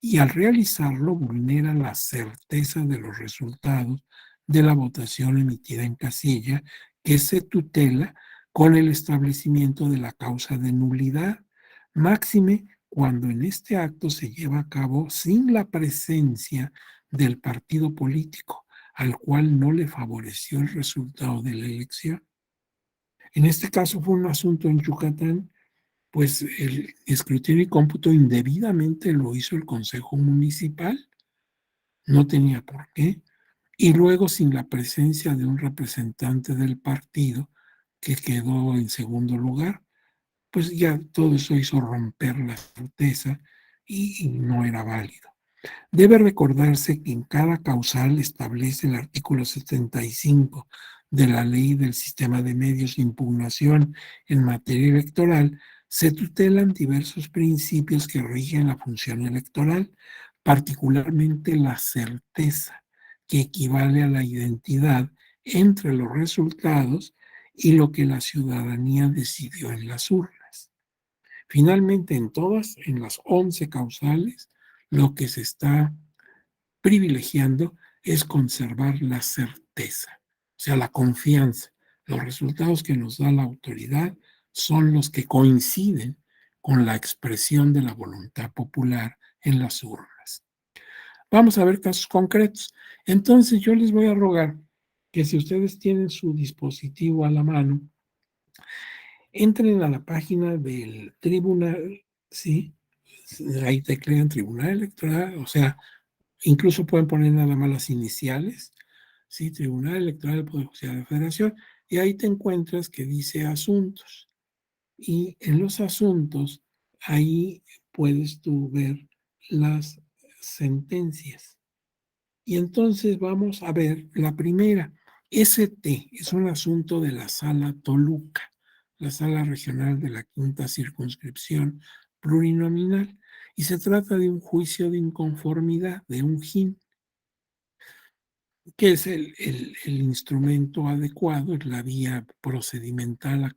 y al realizarlo vulnera la certeza de los resultados de la votación emitida en casilla, que se tutela con el establecimiento de la causa de nulidad, máxime cuando en este acto se lleva a cabo sin la presencia del partido político al cual no le favoreció el resultado de la elección. En este caso fue un asunto en Yucatán, pues el escrutinio y cómputo indebidamente lo hizo el Consejo Municipal, no tenía por qué, y luego sin la presencia de un representante del partido que quedó en segundo lugar, pues ya todo eso hizo romper la certeza y no era válido. Debe recordarse que en cada causal establece el artículo 75 de la Ley del Sistema de Medios de Impugnación en materia electoral, se tutelan diversos principios que rigen la función electoral, particularmente la certeza, que equivale a la identidad entre los resultados y lo que la ciudadanía decidió en las urnas. Finalmente, en las 11 causales, lo que se está privilegiando es conservar la certeza, o sea, la confianza. Los resultados que nos da la autoridad son los que coinciden con la expresión de la voluntad popular en las urnas. Vamos a ver casos concretos. Entonces, yo les voy a rogar que si ustedes tienen su dispositivo a la mano, entren a la página del tribunal, ¿sí? Ahí teclean Tribunal Electoral, o sea, incluso pueden poner nada más las iniciales, ¿sí? Tribunal Electoral del Poder Judicial de la Federación, y ahí te encuentras que dice asuntos. Y en los asuntos, ahí puedes tú ver las sentencias. Y entonces vamos a ver la primera. ST es un asunto de la Sala Toluca, la Sala Regional de la Quinta Circunscripción Plurinominal, y se trata de un juicio de inconformidad, de un JIN, que es el instrumento adecuado, es la vía procedimental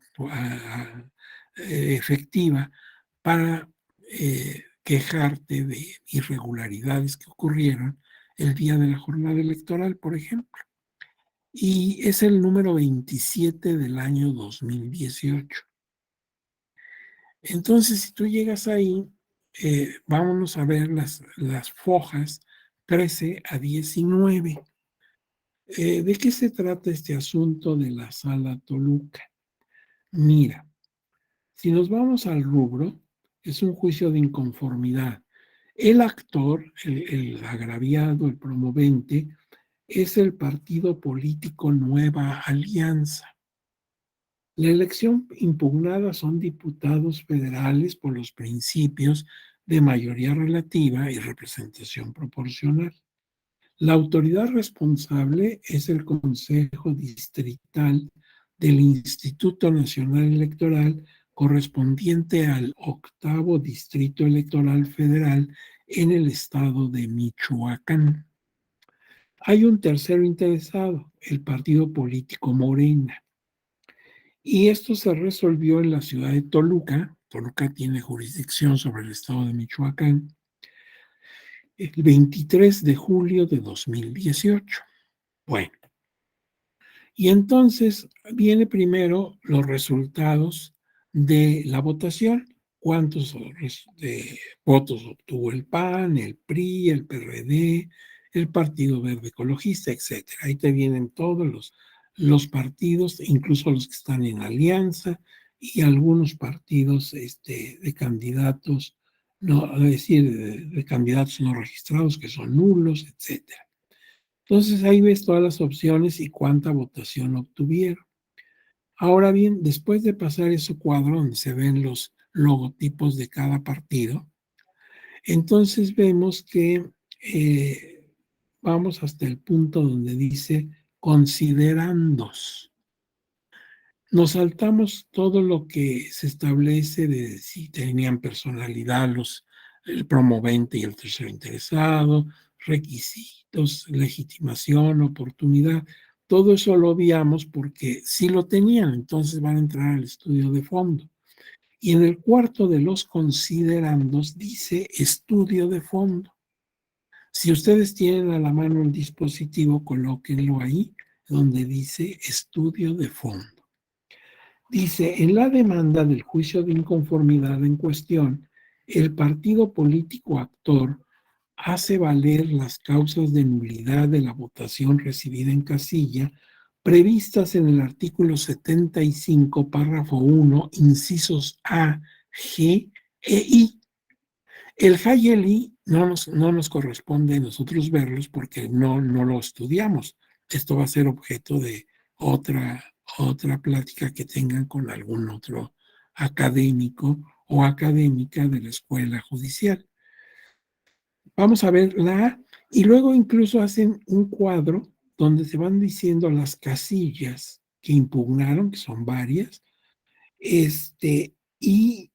efectiva para quejarte de irregularidades que ocurrieron el día de la jornada electoral, por ejemplo. Y es el número 27 del año 2018. Entonces, si tú llegas ahí, vámonos a ver las fojas 13 a 19. ¿De qué se trata este asunto de la Sala Toluca? Mira, si nos vamos al rubro, es un juicio de inconformidad. El actor, el agraviado, el promovente, es el partido político Nueva Alianza. La elección impugnada son diputados federales por los principios de mayoría relativa y representación proporcional. La autoridad responsable es el Consejo Distrital del Instituto Nacional Electoral correspondiente al 8º Distrito Electoral Federal en el estado de Michoacán. Hay un tercero interesado, el partido político Morena, y esto se resolvió en la ciudad de Toluca. Toluca tiene jurisdicción sobre el estado de Michoacán el 23 de julio de 2018. Bueno, y entonces viene primero los resultados de la votación. ¿Cuántos votos obtuvo el PAN, el PRI, el PRD, el Partido Verde Ecologista, etcétera? Ahí te vienen todos los partidos, incluso los que están en alianza y algunos partidos de candidatos, no, es decir, de candidatos no registrados que son nulos, etcétera. Entonces ahí ves todas las opciones y cuánta votación obtuvieron. Ahora bien, después de pasar ese cuadro donde se ven los logotipos de cada partido, entonces vemos que vamos hasta el punto donde dice considerandos. Nos saltamos todo lo que se establece de si tenían personalidad el promovente y el tercero interesado, requisitos, legitimación, oportunidad. Todo eso lo obviamos porque sí lo tenían, entonces van a entrar al estudio de fondo. Y en el cuarto de los considerandos dice estudio de fondo. Si ustedes tienen a la mano el dispositivo, colóquenlo ahí, donde dice estudio de fondo. Dice, en la demanda del juicio de inconformidad en cuestión, el partido político actor hace valer las causas de nulidad de la votación recibida en casilla previstas en el artículo 75, párrafo 1, incisos A, G e I. El J y el I no nos corresponde a nosotros verlos porque no lo estudiamos. Esto va a ser objeto de otra plática que tengan con algún otro académico o académica de la escuela judicial. Vamos a ver la A y luego incluso hacen un cuadro donde se van diciendo las casillas que impugnaron, que son varias, y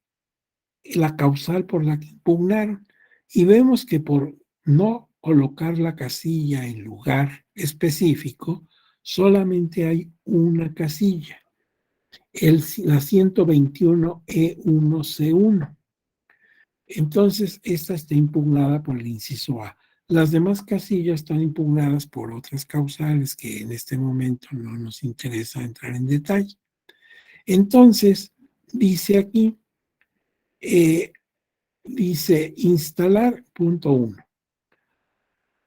la causal por la que impugnaron. Y vemos que por no colocar la casilla en lugar específico, solamente hay una casilla, la 121E1C1. Entonces, esta está impugnada por el inciso A. Las demás casillas están impugnadas por otras causales que en este momento no nos interesa entrar en detalle. Entonces, dice aquí, dice instalar, punto 1.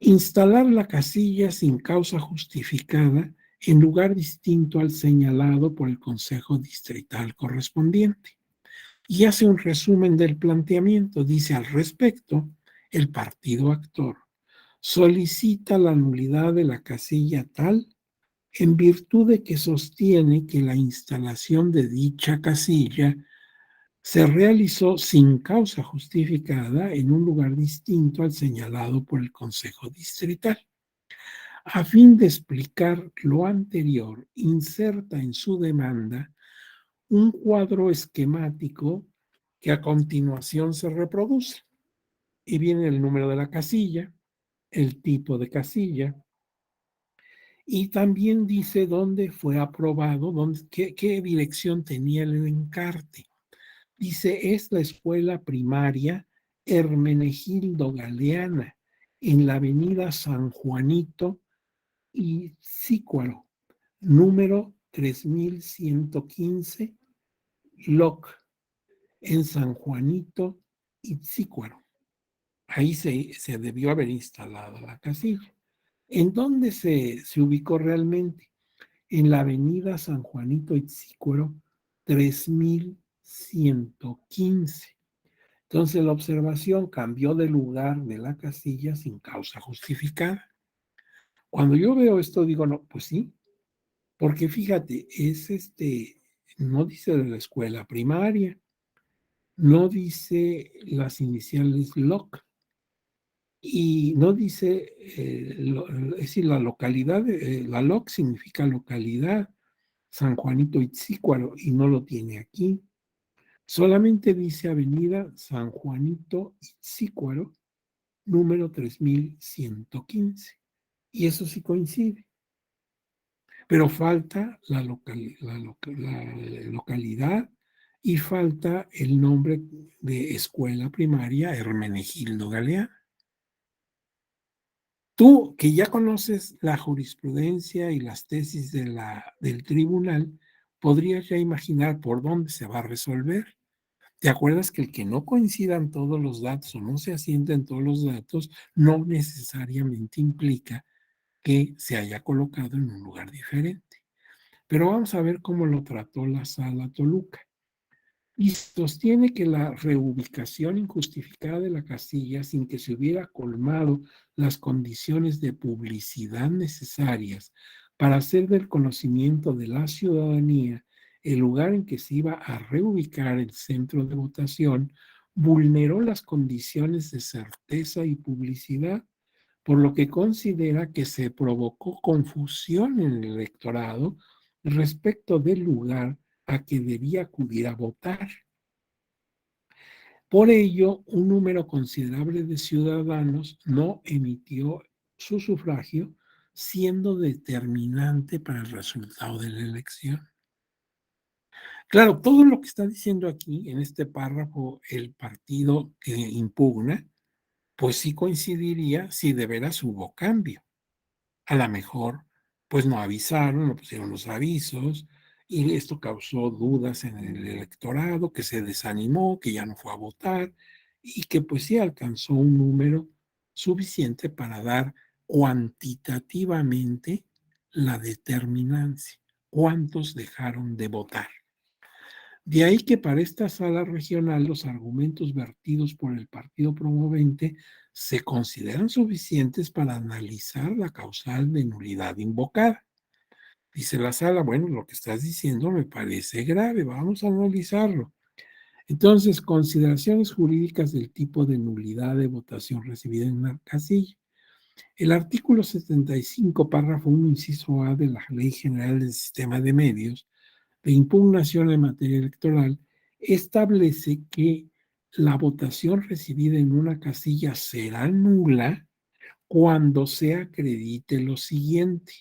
Instalar la casilla sin causa justificada en lugar distinto al señalado por el Consejo Distrital correspondiente. Y hace un resumen del planteamiento. Dice al respecto, el partido actor solicita la nulidad de la casilla tal en virtud de que sostiene que la instalación de dicha casilla se realizó sin causa justificada en un lugar distinto al señalado por el Consejo Distrital. A fin de explicar lo anterior, inserta en su demanda un cuadro esquemático que a continuación se reproduce. Y viene el número de la casilla, el tipo de casilla, y también dice dónde fue aprobado, qué dirección tenía el encarte. Dice, es la escuela primaria Hermenegildo Galeana, en la avenida San Juanito y Cícuaro, número 3115, LOC, en San Juanito y Cícuaro. Ahí se debió haber instalado la casilla. ¿En dónde se ubicó realmente? En la avenida San Juanito y Cícuaro, 3115. Entonces la observación cambió de lugar de la casilla sin causa justificada. Cuando yo veo esto digo, no, pues sí, porque fíjate, no dice de la escuela primaria, no dice las iniciales LOC y no dice, es decir, la localidad, la LOC significa localidad, San Juanito Itzícuaro, y no lo tiene aquí. Solamente dice Avenida San Juanito Itzícuaro, número 3115. Y eso sí coincide. Pero falta la localidad y falta el nombre de escuela primaria Hermenegildo Galeana. Tú, que ya conoces la jurisprudencia y las tesis del tribunal, podrías ya imaginar por dónde se va a resolver. ¿Te acuerdas que el que no coincidan todos los datos o no se asienten todos los datos no necesariamente implica que se haya colocado en un lugar diferente? Pero vamos a ver cómo lo trató la Sala Toluca. Y sostiene que la reubicación injustificada de la casilla sin que se hubiera colmado las condiciones de publicidad necesarias para hacer del conocimiento de la ciudadanía el lugar en que se iba a reubicar el centro de votación, vulneró las condiciones de certeza y publicidad, por lo que considera que se provocó confusión en el electorado respecto del lugar a que debía acudir a votar. Por ello, un número considerable de ciudadanos no emitió su sufragio, siendo determinante para el resultado de la elección. Claro, todo lo que está diciendo aquí en este párrafo el partido que impugna, pues sí coincidiría si de veras hubo cambio. A lo mejor, pues no avisaron, no pusieron los avisos, y esto causó dudas en el electorado, que se desanimó, que ya no fue a votar, y que pues sí alcanzó un número suficiente para dar cuantitativamente la determinancia, cuántos dejaron de votar. De ahí que para esta sala regional los argumentos vertidos por el partido promovente se consideran suficientes para analizar la causal de nulidad invocada. Dice la sala, bueno, lo que estás diciendo me parece grave, vamos a analizarlo. Entonces, consideraciones jurídicas del tipo de nulidad de votación recibida en una casilla. El artículo 75, párrafo 1, inciso A de la Ley General del Sistema de Medios de impugnación en materia electoral establece que la votación recibida en una casilla será nula cuando se acredite lo siguiente: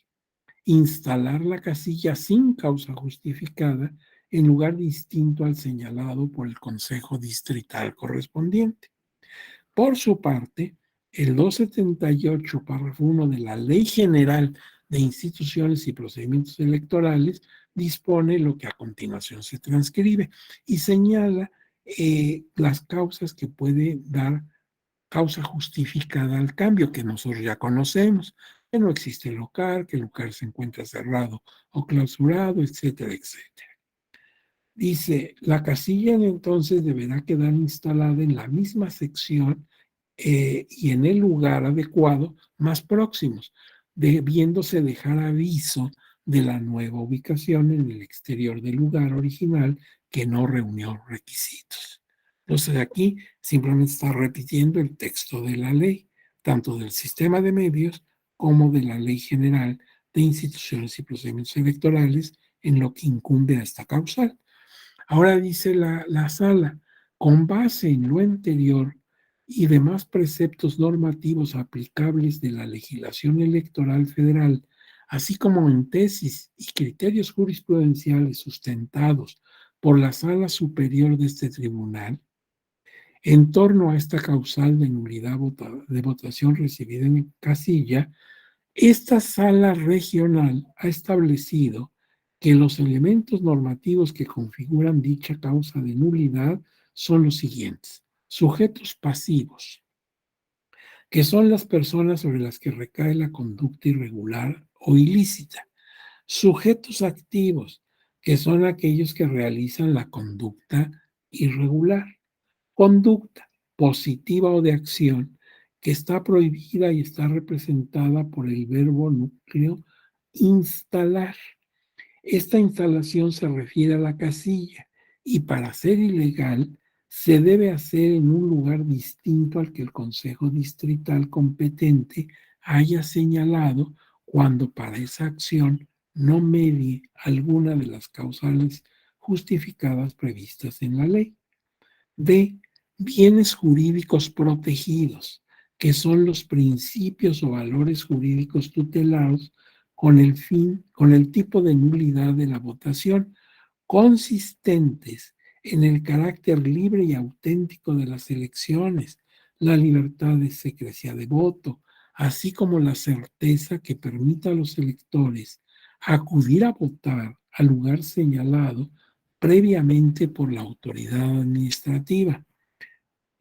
instalar la casilla sin causa justificada en lugar distinto al señalado por el Consejo Distrital correspondiente. Por su parte, el 278, párrafo 1 de la Ley General de Instituciones y Procedimientos Electorales dispone lo que a continuación se transcribe y señala las causas que puede dar causa justificada al cambio, que nosotros ya conocemos, que no existe local, que el local se encuentra cerrado o clausurado, etcétera, etcétera. Dice, la casilla entonces deberá quedar instalada en la misma sección y en el lugar adecuado más próximos, debiéndose dejar aviso de la nueva ubicación en el exterior del lugar original que no reunió requisitos. Entonces aquí simplemente está repitiendo el texto de la ley, tanto del sistema de medios como de la Ley General de Instituciones y Procedimientos Electorales en lo que incumbe a esta causal. Ahora dice la sala, con base en lo anterior y demás preceptos normativos aplicables de la legislación electoral federal, así como en tesis y criterios jurisprudenciales sustentados por la sala superior de este tribunal, en torno a esta causal de nulidad de votación recibida en casilla, esta sala regional ha establecido que los elementos normativos que configuran dicha causa de nulidad son los siguientes: sujetos pasivos, que son las personas sobre las que recae la conducta irregular o ilícita; sujetos activos, que son aquellos que realizan la conducta irregular; conducta positiva o de acción que está prohibida y está representada por el verbo núcleo instalar. Esta instalación se refiere a la casilla y para ser ilegal se debe hacer en un lugar distinto al que el Consejo Distrital competente haya señalado cuando para esa acción no medie alguna de las causales justificadas previstas en la ley. D. Bienes jurídicos protegidos, que son los principios o valores jurídicos tutelados con el tipo de nulidad de la votación, consistentes en el carácter libre y auténtico de las elecciones, la libertad de secrecía de voto, así como la certeza que permita a los electores acudir a votar al lugar señalado previamente por la autoridad administrativa.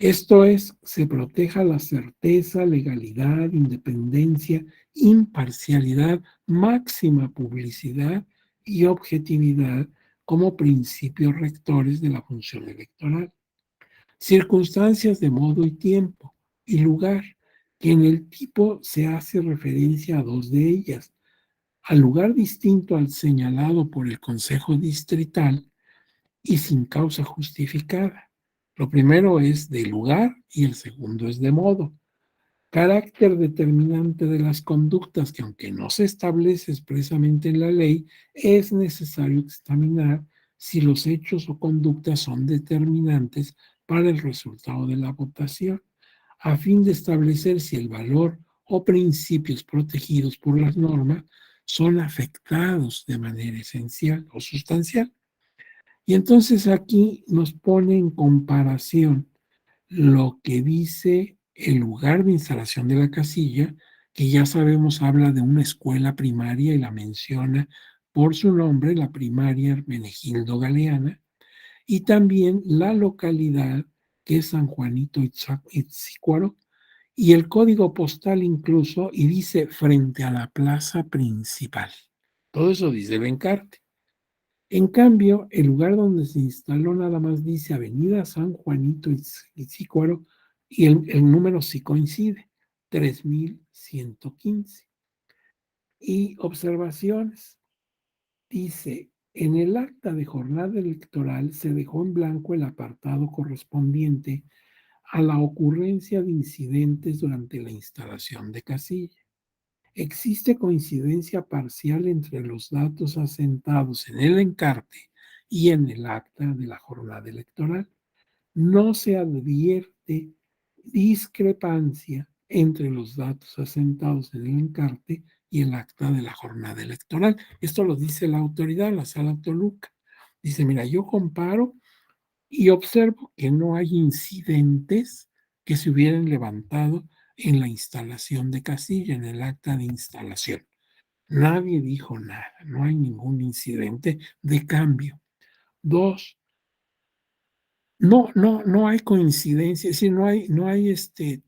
Esto es, se proteja la certeza, legalidad, independencia, imparcialidad, máxima publicidad y objetividad como principios rectores de la función electoral. Circunstancias de modo y tiempo y lugar, que en el tipo se hace referencia a dos de ellas: al lugar distinto al señalado por el Consejo Distrital y sin causa justificada. Lo primero es de lugar y el segundo es de modo. Carácter determinante de las conductas que, aunque no se establece expresamente en la ley, es necesario examinar si los hechos o conductas son determinantes para el resultado de la votación, a fin de establecer si el valor o principios protegidos por las normas son afectados de manera esencial o sustancial. Y entonces aquí nos pone en comparación lo que dice el lugar de instalación de la casilla, que ya sabemos habla de una escuela primaria y la menciona por su nombre, la primaria Hermenegildo Galeana, y también la localidad que es San Juanito Itzícuaro, y el código postal incluso, y dice frente a la plaza principal. Todo eso dice el encarte. En cambio, el lugar donde se instaló nada más dice Avenida San Juanito Itzícuaro y el número sí coincide, 3115. Y observaciones. Dice, en el acta de jornada electoral se dejó en blanco el apartado correspondiente a la ocurrencia de incidentes durante la instalación de casilla. Existe coincidencia parcial entre los datos asentados en el encarte y en el acta de la jornada electoral. No se advierte discrepancia entre los datos asentados en el encarte y el acta de la jornada electoral. Esto lo dice la autoridad, la Sala Toluca. Dice, mira, yo comparo y observo que no hay incidentes que se hubieran levantado en la instalación de casilla, en el acta de instalación. Nadie dijo nada, no hay ningún incidente de cambio. Dos, no hay coincidencia, es decir, no hay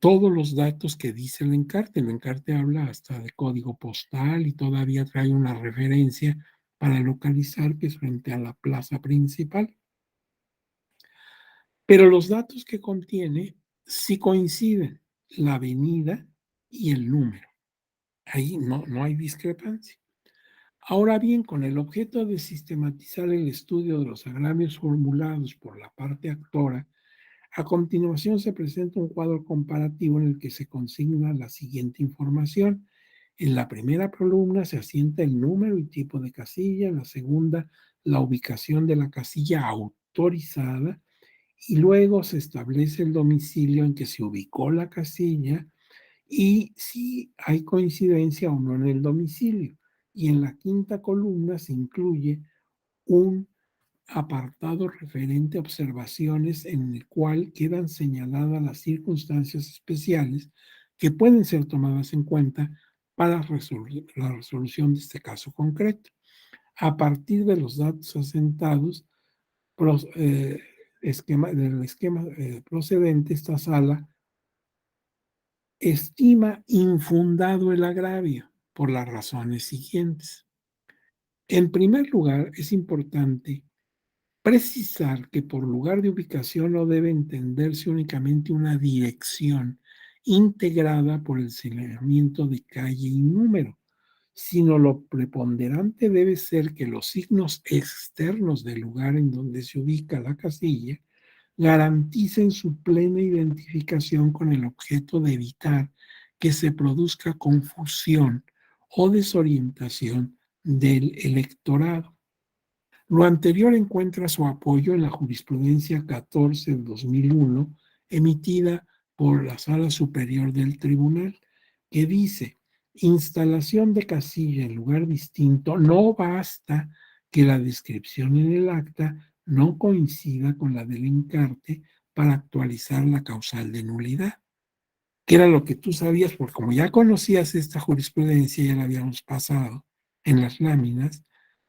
todos los datos que dice el encarte. El encarte habla hasta de código postal y todavía trae una referencia para localizar que es frente a la plaza principal. Pero los datos que contiene sí coinciden, la avenida y el número. Ahí no hay discrepancia. Ahora bien, con el objeto de sistematizar el estudio de los agravios formulados por la parte actora, a continuación se presenta un cuadro comparativo en el que se consigna la siguiente información. En la primera columna se asienta el número y tipo de casilla, en la segunda la ubicación de la casilla autorizada y luego se establece el domicilio en que se ubicó la casilla y si hay coincidencia o no en el domicilio. Y en la quinta columna se incluye un apartado referente a observaciones en el cual quedan señaladas las circunstancias especiales que pueden ser tomadas en cuenta para la resolución de este caso concreto. A partir de los datos asentados, del esquema procedente, esta sala estima infundado el agravio por las razones siguientes. En primer lugar, es importante precisar que por lugar de ubicación no debe entenderse únicamente una dirección integrada por el señalamiento de calle y número, sino lo preponderante debe ser que los signos externos del lugar en donde se ubica la casilla garanticen su plena identificación con el objeto de evitar que se produzca confusión o desorientación del electorado. Lo anterior encuentra su apoyo en la jurisprudencia 14 del 2001, emitida por la Sala Superior del Tribunal, que dice, instalación de casilla en lugar distinto, no basta que la descripción en el acta no coincida con la del encarte para actualizar la causal de nulidad, que era lo que tú sabías, porque como ya conocías esta jurisprudencia, ya la habíamos pasado en las láminas,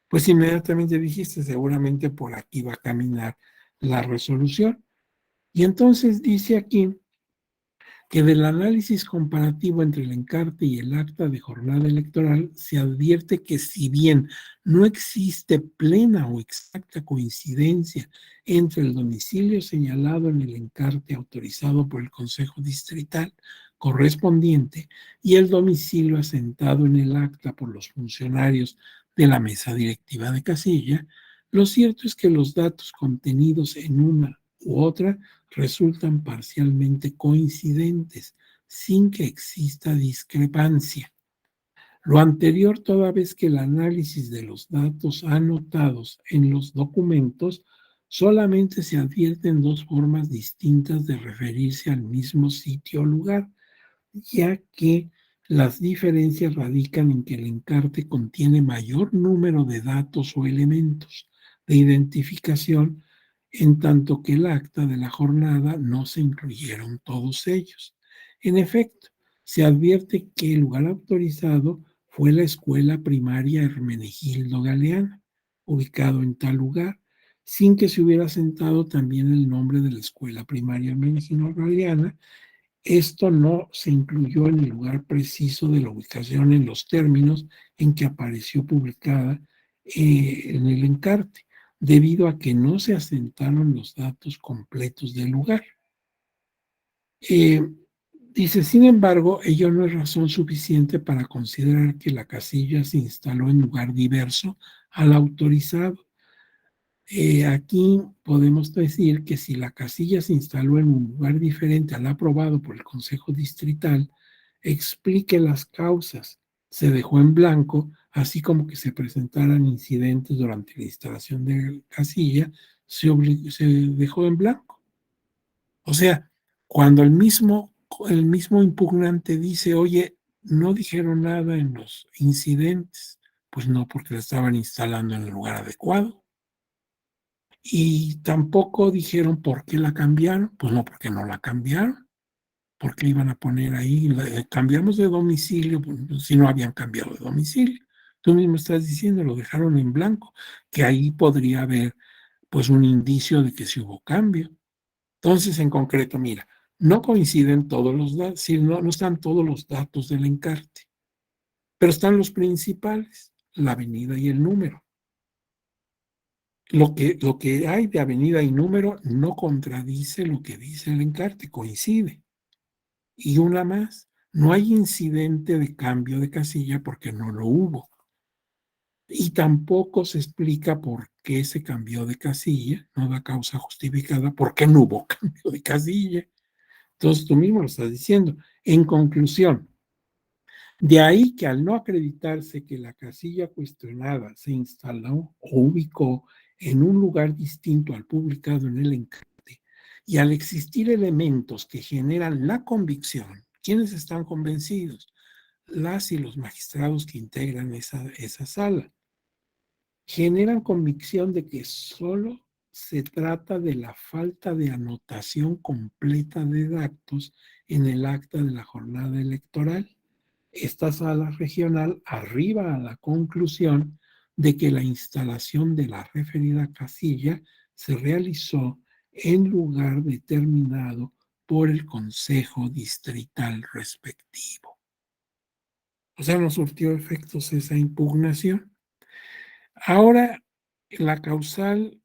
pues inmediatamente dijiste, seguramente por aquí va a caminar la resolución. Y entonces dice aquí que del análisis comparativo entre el encarte y el acta de jornada electoral se advierte que si bien no existe plena o exacta coincidencia entre el domicilio señalado en el encarte autorizado por el Consejo Distrital correspondiente y el domicilio asentado en el acta por los funcionarios de la mesa directiva de casilla, lo cierto es que los datos contenidos en una u otra resultan parcialmente coincidentes, sin que exista discrepancia. Lo anterior toda vez que el análisis de los datos anotados en los documentos solamente se advierten dos formas distintas de referirse al mismo sitio o lugar, ya que las diferencias radican en que el encarte contiene mayor número de datos o elementos de identificación, en tanto que el acta de la jornada no se incluyeron todos ellos. En efecto, se advierte que el lugar autorizado fue la escuela primaria Hermenegildo Galeana, ubicado en tal lugar, sin que se hubiera sentado también el nombre de la escuela primaria Hermenegildo Galeana. Esto no se incluyó en el lugar preciso de la ubicación en los términos en que apareció publicada en el encarte, debido a que no se asentaron los datos completos del lugar. Eh, Dice, sin embargo, ello no es razón suficiente para considerar que la casilla se instaló en lugar diverso al autorizado. Aquí podemos decir que si la casilla se instaló en un lugar diferente al aprobado por el Consejo Distrital, explique las causas. Se dejó en blanco, así como que se presentaran incidentes durante la instalación de la casilla, se dejó en blanco. O sea, cuando el mismo impugnante dice, oye, no dijeron nada en los incidentes, pues no, porque la estaban instalando en el lugar adecuado. Y tampoco dijeron por qué la cambiaron, pues no, porque no la cambiaron, porque iban a poner ahí, cambiamos de domicilio, pues, si no habían cambiado de domicilio. Tú mismo estás diciendo, lo dejaron en blanco, que ahí podría haber pues un indicio de que sí hubo cambio. Entonces, en concreto, mira, no coinciden todos los datos, sí, no están todos los datos del encarte, pero están los principales, la avenida y el número. Lo que hay de avenida y número no contradice lo que dice el encarte, coincide. Y una más, no hay incidente de cambio de casilla porque no lo hubo. Y tampoco se explica por qué se cambió de casilla, no da causa justificada, porque no hubo cambio de casilla. Entonces tú mismo lo estás diciendo. En conclusión, de ahí que al no acreditarse que la casilla cuestionada se instaló o ubicó en un lugar distinto al publicado en el encarte, y al existir elementos que generan la convicción, ¿quiénes están convencidos? Las y los magistrados que integran esa sala. Generan convicción de que solo se trata de la falta de anotación completa de datos en el acta de la jornada electoral. Esta sala regional arriba a la conclusión de que la instalación de la referida casilla se realizó en lugar determinado por el Consejo Distrital respectivo. O sea, no surtió efectos esa impugnación. Ahora, la causal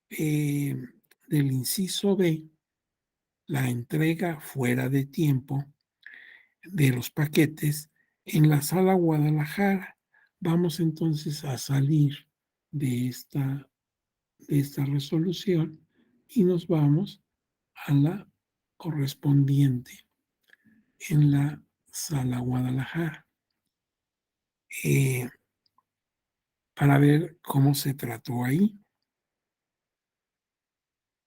del inciso B, la entrega fuera de tiempo de los paquetes en la sala Guadalajara. Vamos entonces a salir de esta resolución y nos vamos a la correspondiente en la sala Guadalajara eh, para ver cómo se trató ahí.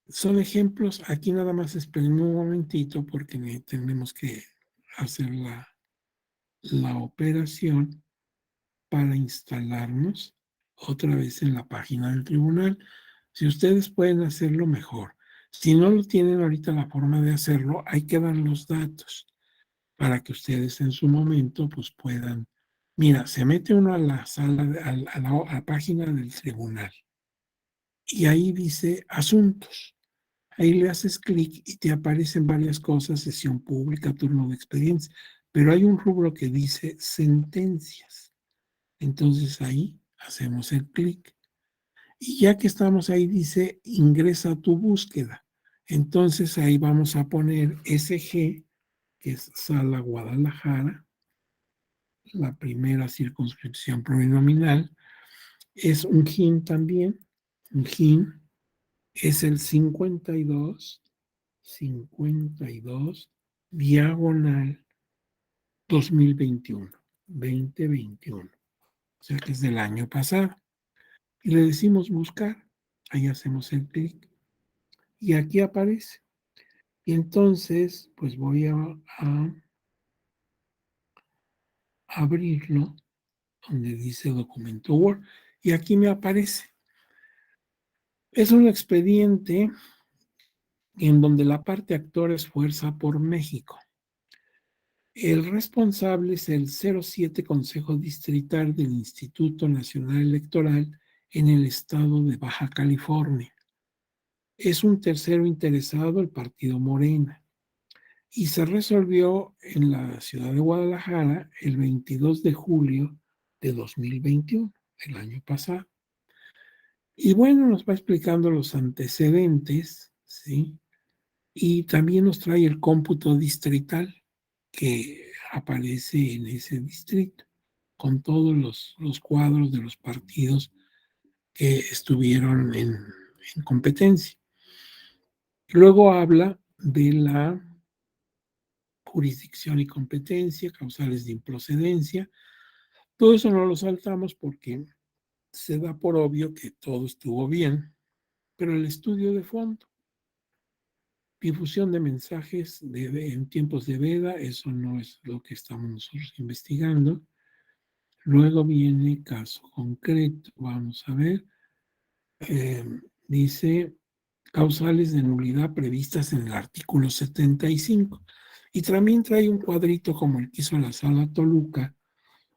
Son ejemplos, aquí nada más esperen un momentito porque tenemos que hacer la operación para instalarnos otra vez en la página del tribunal. Si ustedes pueden hacerlo mejor. Si no lo tienen ahorita la forma de hacerlo, ahí quedan los datos para que ustedes en su momento pues puedan. Mira, se mete uno a la sala, a la página del tribunal y ahí dice asuntos. Ahí le haces clic y te aparecen varias cosas, sesión pública, turno de expedientes, pero hay un rubro que dice sentencias. Entonces ahí hacemos el clic. Y ya que estamos ahí, dice ingresa tu búsqueda. Entonces ahí vamos a poner SG, que es Sala Guadalajara, la primera circunscripción plurinominal. Es un GIN también. Un GIN es el 52 diagonal 2021. 2021. O sea que es del año pasado. Y le decimos buscar, ahí hacemos el clic Y aquí aparece. Y entonces, pues voy a abrirlo, donde dice documento Word, y aquí me aparece. Es un expediente en donde la parte actor es Fuerza por México. El responsable es el 07 Consejo Distrital del Instituto Nacional Electoral en el estado de Baja California. Es un tercero interesado, el partido Morena, y se resolvió en la ciudad de Guadalajara el 22 de julio de 2021, el año pasado. Y bueno, nos va explicando los antecedentes, ¿sí? Y también nos trae el cómputo distrital que aparece en ese distrito, con todos los cuadros de los partidos que estuvieron en competencia. Luego habla de la jurisdicción y competencia, causales de improcedencia. Todo eso no lo saltamos porque se da por obvio que todo estuvo bien, pero el estudio de fondo, difusión de mensajes en tiempos de veda, eso no es lo que estamos nosotros investigando. Luego viene caso concreto, vamos a ver, eh, dice causales de nulidad previstas en el artículo 75. Y también trae un cuadrito como el que hizo la sala Toluca,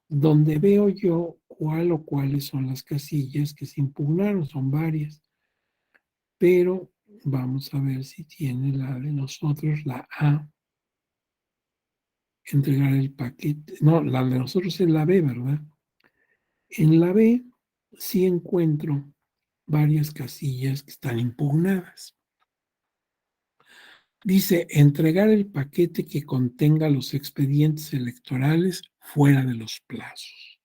donde veo yo cuál o cuáles son las casillas que se impugnaron, son varias, pero vamos a ver si tiene la de nosotros, la A, entregar el paquete, no, la de nosotros es la B, ¿verdad? En la B sí encuentro varias casillas que están impugnadas. Dice, entregar el paquete que contenga los expedientes electorales fuera de los plazos.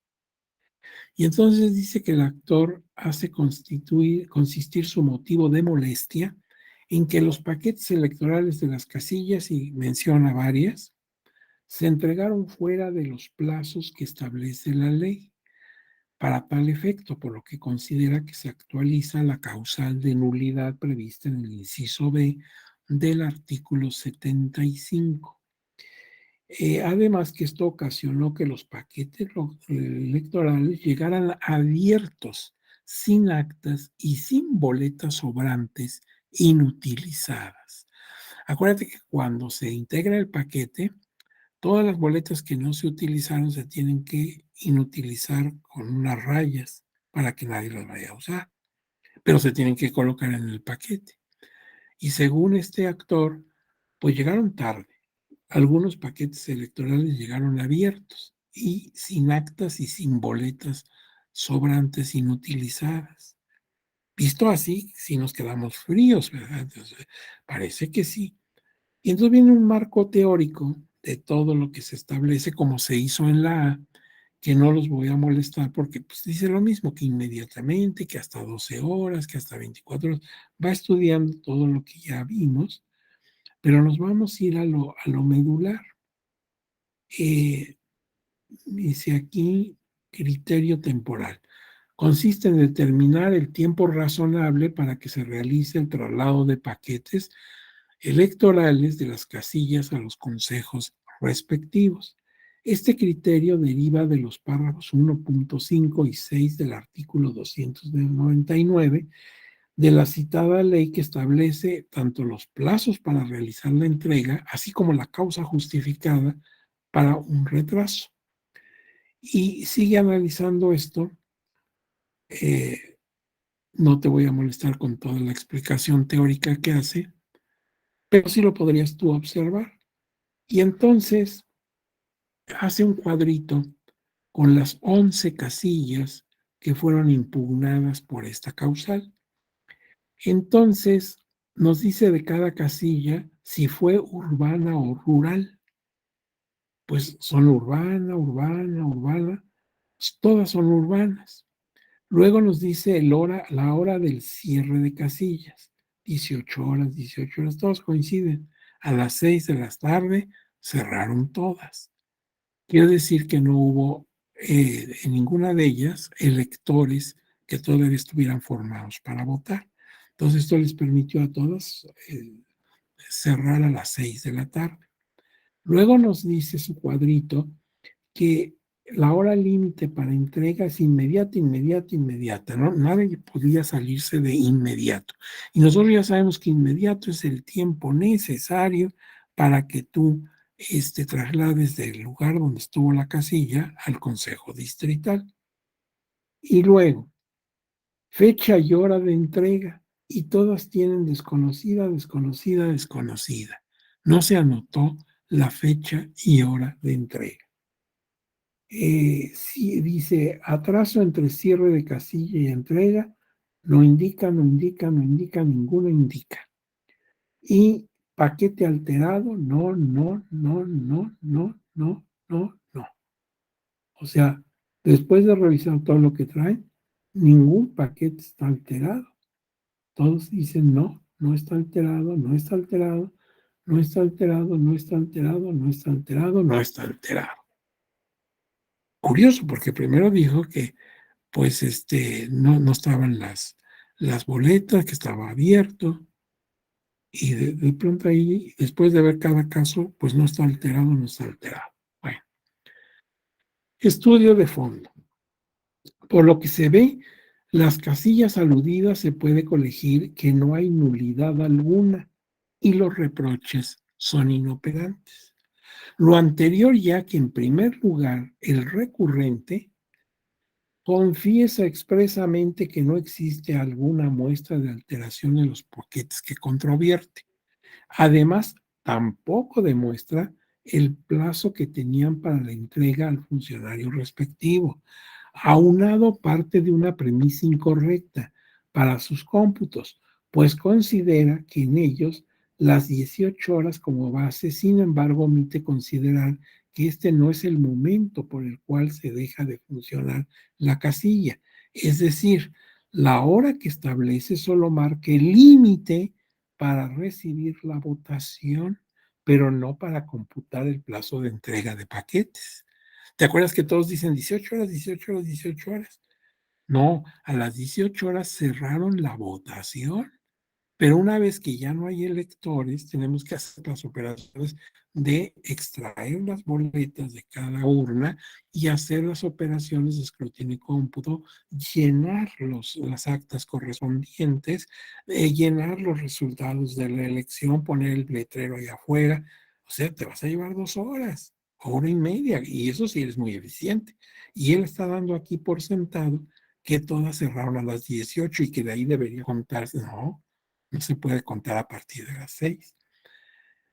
Y entonces dice que el actor hace consistir su motivo de molestia en que los paquetes electorales de las casillas, y menciona varias, se entregaron fuera de los plazos que establece la ley para tal efecto, por lo que considera que se actualiza la causal de nulidad prevista en el inciso B del artículo 75. Además que esto ocasionó que los paquetes electorales llegaran abiertos, sin actas y sin boletas sobrantes inutilizadas. Acuérdate que cuando se integra el paquete, todas las boletas que no se utilizaron se tienen que inutilizar con unas rayas para que nadie las vaya a usar, pero se tienen que colocar en el paquete. Y según este actor, pues llegaron tarde. Algunos paquetes electorales llegaron abiertos y sin actas y sin boletas sobrantes inutilizadas. Visto así, si nos quedamos fríos, ¿verdad? Entonces, parece que sí. Y entonces viene un marco teórico de todo lo que se establece como se hizo en la A, que no los voy a molestar porque pues, dice lo mismo, que inmediatamente, que hasta 12 horas, que hasta 24 horas, va estudiando todo lo que ya vimos, pero nos vamos a ir a lo medular. Dice aquí criterio temporal. Consiste en determinar el tiempo razonable para que se realice el traslado de paquetes electorales de las casillas a los consejos respectivos. Este criterio deriva de los párrafos 1.5 y 6 del artículo 299 de la citada ley que establece tanto los plazos para realizar la entrega, así como la causa justificada para un retraso. Y sigue analizando esto. No te voy a molestar con toda la explicación teórica que hace, pero sí lo podrías tú observar. Y entonces hace un cuadrito con las 11 casillas que fueron impugnadas por esta causal. Entonces nos dice de cada casilla si fue urbana o rural. Pues son urbana, urbana, urbana, pues todas son urbanas. Luego nos dice la hora del cierre de casillas, 18 horas, todos coinciden. A las 6 de la tarde cerraron todas. Quiere decir que no hubo en ninguna de ellas electores que todavía estuvieran formados para votar. Entonces esto les permitió a todos cerrar a las 6 de la tarde. Luego nos dice su cuadrito que la hora límite para entrega es inmediata, inmediata, inmediata, ¿no? Nadie podía salirse de inmediato. Y nosotros ya sabemos que inmediato es el tiempo necesario para que tú traslades del lugar donde estuvo la casilla al consejo distrital. Y luego, fecha y hora de entrega, y todas tienen desconocida, desconocida, desconocida. No se anotó la fecha y hora de entrega. Sí, dice atraso entre cierre de casilla y entrega, no indica, no indica, no indica, ninguno indica. Y paquete alterado, no, no, no, no, no, no, no, no. O sea, después de revisar todo lo que traen, ningún paquete está alterado. Todos dicen no, no está alterado, no está alterado, no está alterado, no está alterado, no está alterado, no está alterado. Curioso, porque primero dijo que pues no estaban las boletas, que estaba abierto, y de pronto ahí, después de ver cada caso, pues no está alterado, no está alterado. Bueno, estudio de fondo. Por lo que se ve, las casillas aludidas se puede colegir que no hay nulidad alguna y los reproches son inoperantes. Lo anterior ya que en primer lugar el recurrente confiesa expresamente que no existe alguna muestra de alteración en los paquetes que controvierte. Además, tampoco demuestra el plazo que tenían para la entrega al funcionario respectivo, aunado parte de una premisa incorrecta para sus cómputos, pues considera que en ellos las 18 horas como base, sin embargo, omite considerar que este no es el momento por el cual se deja de funcionar la casilla. Es decir, la hora que establece solo marca el límite para recibir la votación, pero no para computar el plazo de entrega de paquetes. ¿Te acuerdas que todos dicen 18 horas, 18 horas, 18 horas? No, a las 18 horas cerraron la votación. Pero una vez que ya no hay electores, tenemos que hacer las operaciones de extraer las boletas de cada urna y hacer las operaciones de escrutinio y cómputo, llenar las actas correspondientes, llenar los resultados de la elección, poner el letrero ahí afuera. O sea, te vas a llevar 2 horas, hora y media, y eso sí eres muy eficiente. Y él está dando aquí por sentado que todas cerraron a las 18 y que de ahí debería contarse. No se puede contar a partir de las 6.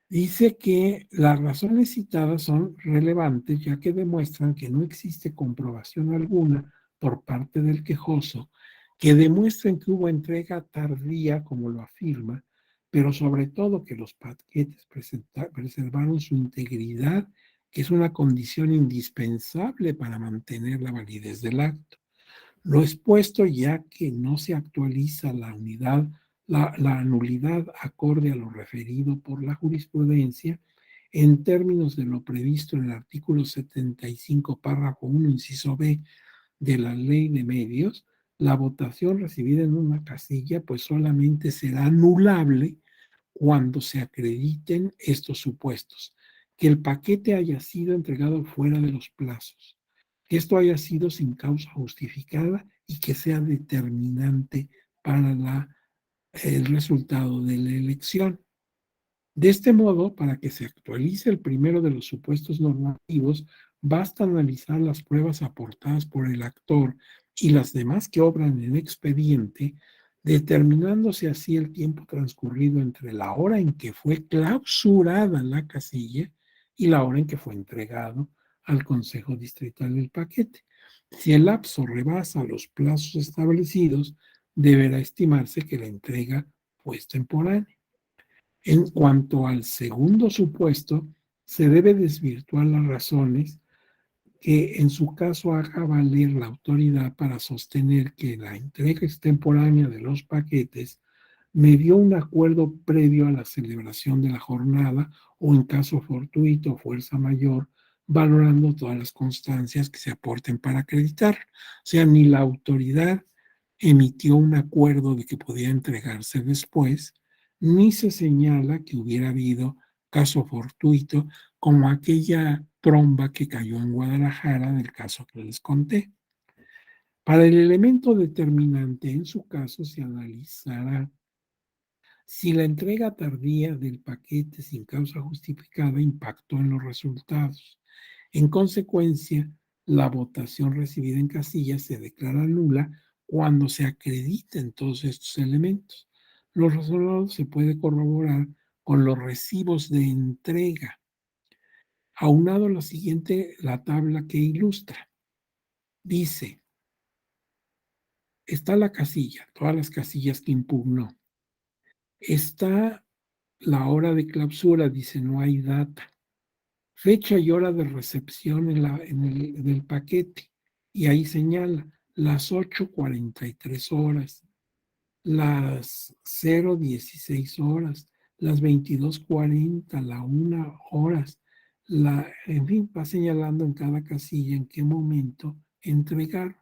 Dice que las razones citadas son relevantes ya que demuestran que no existe comprobación alguna por parte del quejoso que demuestren que hubo entrega tardía, como lo afirma, pero sobre todo que los paquetes preservaron su integridad, que es una condición indispensable para mantener la validez del acto. Lo expuesto ya que no se actualiza la nulidad acorde a lo referido por la jurisprudencia en términos de lo previsto en el artículo 75, párrafo 1, inciso B de la Ley de Medios, la votación recibida en una casilla pues solamente será anulable cuando se acrediten estos supuestos: que el paquete haya sido entregado fuera de los plazos, que esto haya sido sin causa justificada y que sea determinante para el resultado de la elección. De este modo, para que se actualice el primero de los supuestos normativos, basta analizar las pruebas aportadas por el actor y las demás que obran en expediente, determinándose así el tiempo transcurrido entre la hora en que fue clausurada la casilla y la hora en que fue entregado al Consejo Distrital del paquete. Si el lapso rebasa los plazos establecidos, deberá estimarse que la entrega fue extemporánea. En cuanto al segundo supuesto, se debe desvirtuar las razones que en su caso haga valer la autoridad para sostener que la entrega extemporánea de los paquetes medió un acuerdo previo a la celebración de la jornada o en caso fortuito o fuerza mayor, valorando todas las constancias que se aporten para acreditar. O sea, ni la autoridad emitió un acuerdo de que podía entregarse después, ni se señala que hubiera habido caso fortuito como aquella tromba que cayó en Guadalajara del caso que les conté. Para el elemento determinante, en su caso, se analizará si la entrega tardía del paquete sin causa justificada impactó en los resultados. En consecuencia, la votación recibida en casilla se declara nula cuando se acrediten todos estos elementos. Los resultados se puede corroborar con los recibos de entrega. Aunado a lo siguiente, la tabla que ilustra. Dice, está la casilla, todas las casillas que impugnó. Está la hora de clausura, dice, no hay data. Fecha y hora de recepción del paquete. Y ahí señala las 8:43 horas, las 0:16 horas, las 22:40, la 1 horas. En fin, va señalando en cada casilla en qué momento entregar.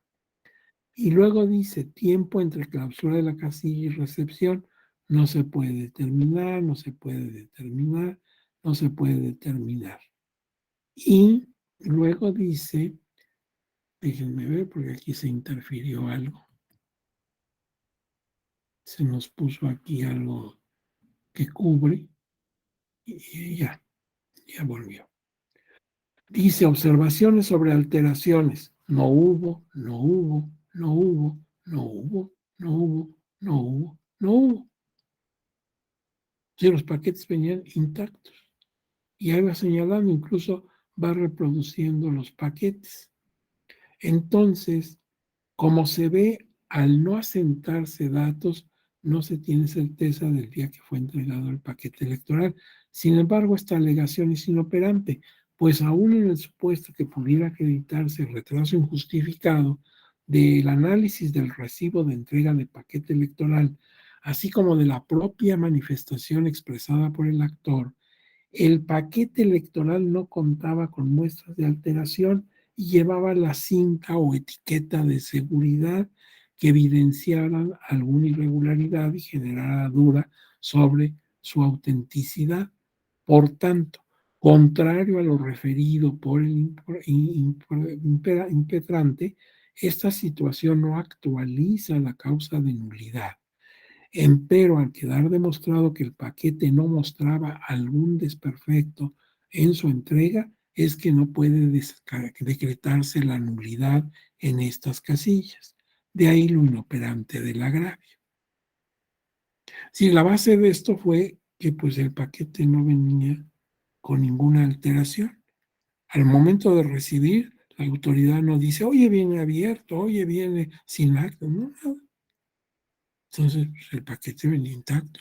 Y luego dice, tiempo entre clausura de la casilla y recepción. No se puede determinar, no se puede determinar, no se puede determinar. Y luego dice, déjenme ver porque aquí se interfirió algo. Se nos puso aquí algo que cubre y ya volvió. Dice observaciones sobre alteraciones. No hubo, no hubo, no hubo, no hubo, no hubo, no hubo, no hubo. Sí, los paquetes venían intactos. Y ahí va señalando, incluso va reproduciendo los paquetes. Entonces, como se ve, al no asentarse datos, no se tiene certeza del día que fue entregado el paquete electoral. Sin embargo, esta alegación es inoperante, pues aún en el supuesto que pudiera acreditarse el retraso injustificado del análisis del recibo de entrega de paquete electoral, así como de la propia manifestación expresada por el actor, el paquete electoral no contaba con muestras de alteración y llevaba la cinta o etiqueta de seguridad que evidenciaran alguna irregularidad y generara duda sobre su autenticidad. Por tanto, contrario a lo referido por el impetrante, esta situación no actualiza la causa de nulidad. Empero, al quedar demostrado que el paquete no mostraba algún desperfecto en su entrega, es que no puede decretarse la nulidad en estas casillas. De ahí lo inoperante del agravio. Si la base de esto fue que pues el paquete no venía con ninguna alteración. Al momento de recibir, la autoridad no dice, oye, viene abierto, oye, viene sin acto, no, nada. Entonces, pues, el paquete venía intacto.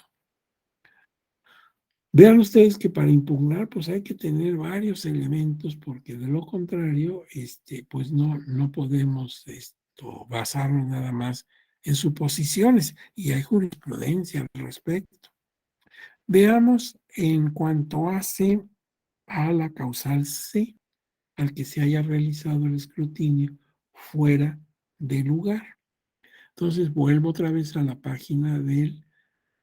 Vean ustedes que para impugnar, pues hay que tener varios elementos, porque de lo contrario, pues no podemos basarnos nada más en suposiciones, y hay jurisprudencia al respecto. Veamos en cuanto hace a la causal C, al que se haya realizado el escrutinio fuera de lugar. Entonces vuelvo otra vez a la página del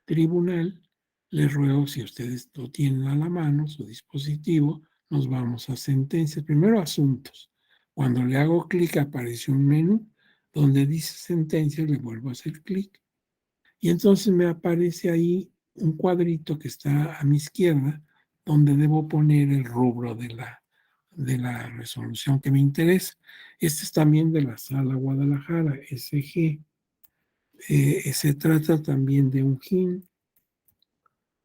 tribunal. Les ruego, si ustedes lo tienen a la mano, su dispositivo, nos vamos a sentencias. Primero asuntos. Cuando le hago clic aparece un menú donde dice sentencias, le vuelvo a hacer clic. Y entonces me aparece ahí un cuadrito que está a mi izquierda donde debo poner el rubro de la resolución que me interesa. Este es también de la Sala Guadalajara, SG. Se trata también de un JIN,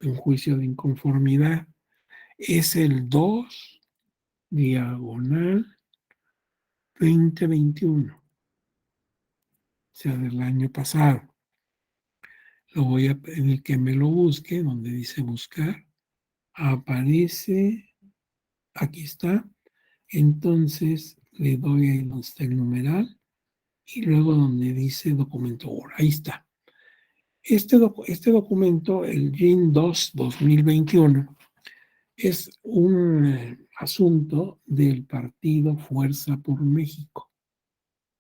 un juicio de inconformidad. Es el 2, diagonal 2021, o sea, del año pasado. Lo voy a pedir que me lo busque, donde dice buscar. Aparece, aquí está. Entonces le doy ahí donde está el numeral y luego donde dice documento ahora. Ahí está. Este documento, el GIN 2-2021, es un asunto del partido Fuerza por México.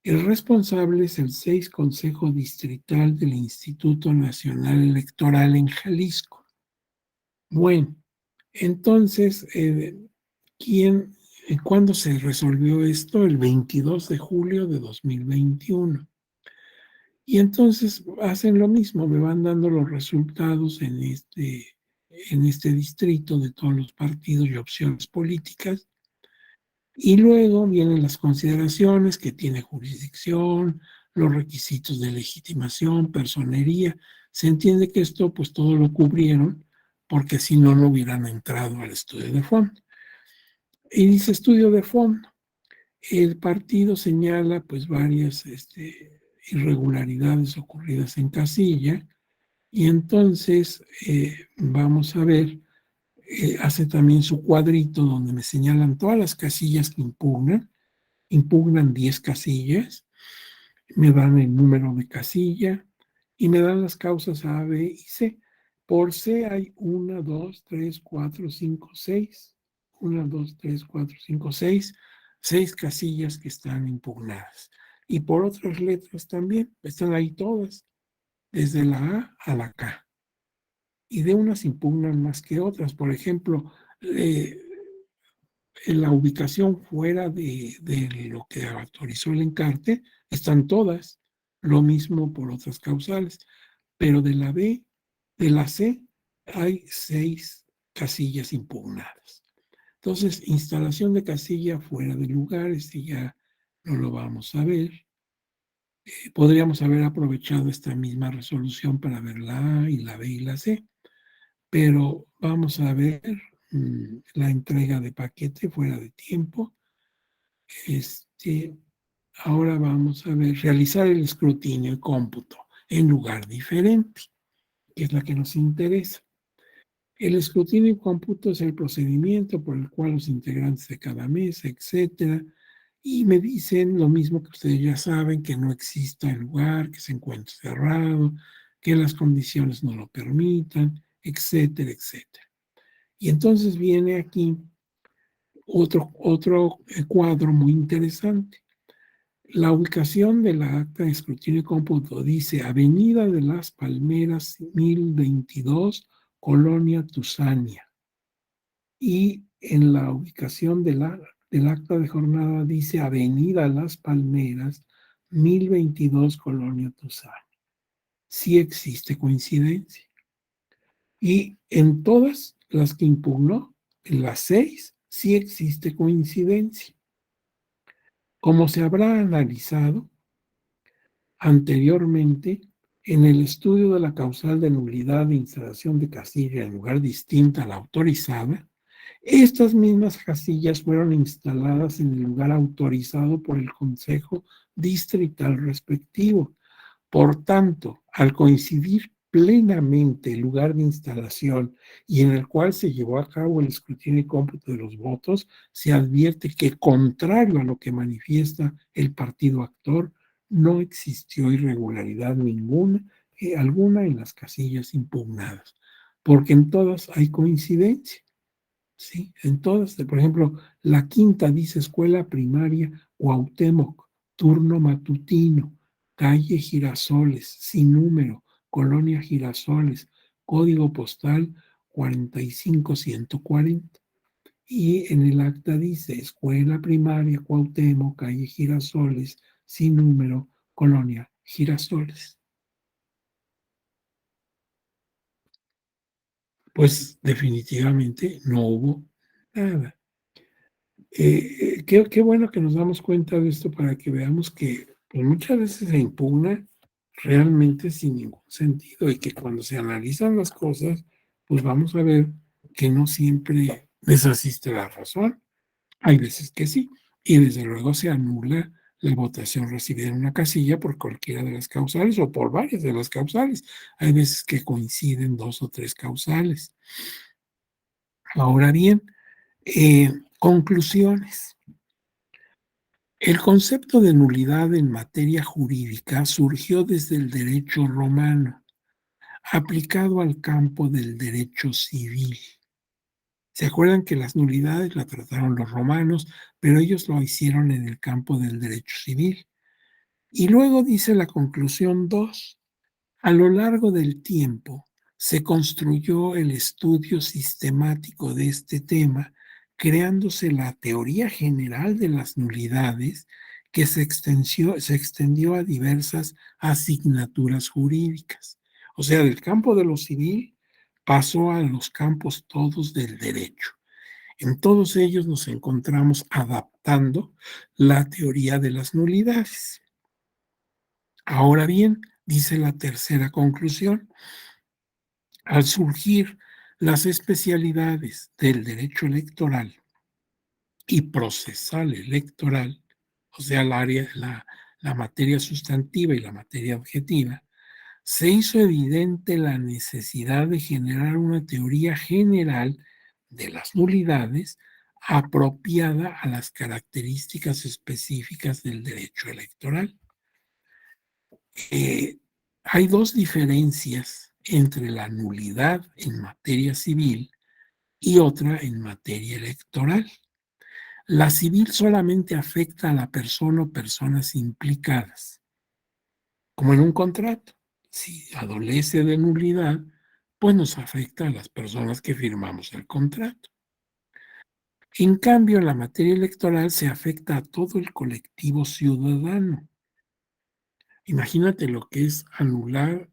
El responsable es el 6 Consejo Distrital del Instituto Nacional Electoral en Jalisco. Bueno, entonces, ¿cuándo se resolvió esto? El 22 de julio de 2021. Y entonces hacen lo mismo, me van dando los resultados en este distrito de todos los partidos y opciones políticas. Y luego vienen las consideraciones que tiene jurisdicción, los requisitos de legitimación, personería. Se entiende que esto, pues todo lo cubrieron, porque si no, no hubieran entrado al estudio de fondo. Y dice estudio de fondo. El partido señala, pues, varias irregularidades ocurridas en casilla, y entonces vamos a ver, hace también su cuadrito donde me señalan todas las casillas que impugnan 10 casillas, me dan el número de casilla y me dan las causas A, B y C. Por C hay 1, 2, 3, 4, 5, 6. 1, 2, 3, 4, 5, 6. 6 casillas que están impugnadas. Y por otras letras también, están ahí todas, desde la A a la K. Y de unas impugnan más que otras. Por ejemplo, en la ubicación fuera de lo que autorizó el encarte, están todas, lo mismo por otras causales, pero de la B, de la C, hay 6 casillas impugnadas. Entonces, instalación de casilla fuera de lugar, ya no lo vamos a ver. Podríamos haber aprovechado esta misma resolución para ver la A y la B y la C, pero vamos a ver la entrega de paquete fuera de tiempo. Ahora vamos a ver, realizar el escrutinio y cómputo en lugar diferente, que es la que nos interesa. El escrutinio y cómputo es el procedimiento por el cual los integrantes de cada mesa, etcétera, y me dicen lo mismo que ustedes ya saben, que no exista el lugar, que se encuentre cerrado, que las condiciones no lo permitan, etcétera, etcétera. Y entonces viene aquí otro cuadro muy interesante. La ubicación de la acta de escrutinio y cómputo dice Avenida de las Palmeras 1022, Colonia Tusania. Y en la ubicación del acta de jornada dice Avenida Las Palmeras 1022, Colonia Tusania. Sí existe coincidencia. Y en todas las que impugnó, en las 6, sí existe coincidencia. Como se habrá analizado anteriormente, en el estudio de la causal de nulidad de instalación de casilla en lugar distinto a la autorizada, estas mismas casillas fueron instaladas en el lugar autorizado por el Consejo Distrital respectivo. Por tanto, al coincidir plenamente el lugar de instalación y en el cual se llevó a cabo el escrutinio y cómputo de los votos, se advierte que, contrario a lo que manifiesta el partido actor, no existió irregularidad alguna en las casillas impugnadas, porque en todas hay coincidencia. ¿Sí? En todas, por ejemplo, la quinta dice Escuela Primaria Cuauhtémoc, turno matutino, calle Girasoles, sin número, Colonia Girasoles, código postal 45140. Y en el acta dice Escuela Primaria Cuauhtémoc, calle Girasoles, sin número, Colonia Girasoles. Pues definitivamente no hubo nada. Qué bueno que nos damos cuenta de esto para que veamos que pues, muchas veces se impugna realmente sin ningún sentido y que cuando se analizan las cosas, pues vamos a ver que no siempre les asiste la razón. Hay veces que sí, y desde luego se anula la votación recibida en una casilla por cualquiera de las causales o por varias de las causales. Hay veces que coinciden 2 o 3 causales. Ahora bien, conclusiones. El concepto de nulidad en materia jurídica surgió desde el derecho romano, aplicado al campo del derecho civil. ¿Se acuerdan que las nulidades las trataron los romanos, pero ellos lo hicieron en el campo del derecho civil? Y luego dice la conclusión 2: a lo largo del tiempo se construyó el estudio sistemático de este tema, creándose la teoría general de las nulidades que se extendió a diversas asignaturas jurídicas. O sea, del campo de lo civil pasó a los campos todos del derecho. En todos ellos nos encontramos adaptando la teoría de las nulidades. Ahora bien, dice la tercera conclusión: al surgir las especialidades del derecho electoral y procesal electoral, o sea, la materia sustantiva y la materia objetiva, se hizo evidente la necesidad de generar una teoría general de las nulidades apropiada a las características específicas del derecho electoral. Eh, Hay dos diferencias entre la nulidad en materia civil y otra en materia electoral. La civil solamente afecta a la persona o personas implicadas, como en un contrato. Si adolece de nulidad, pues nos afecta a las personas que firmamos el contrato. En cambio, en la materia electoral se afecta a todo el colectivo ciudadano. Imagínate lo que es anular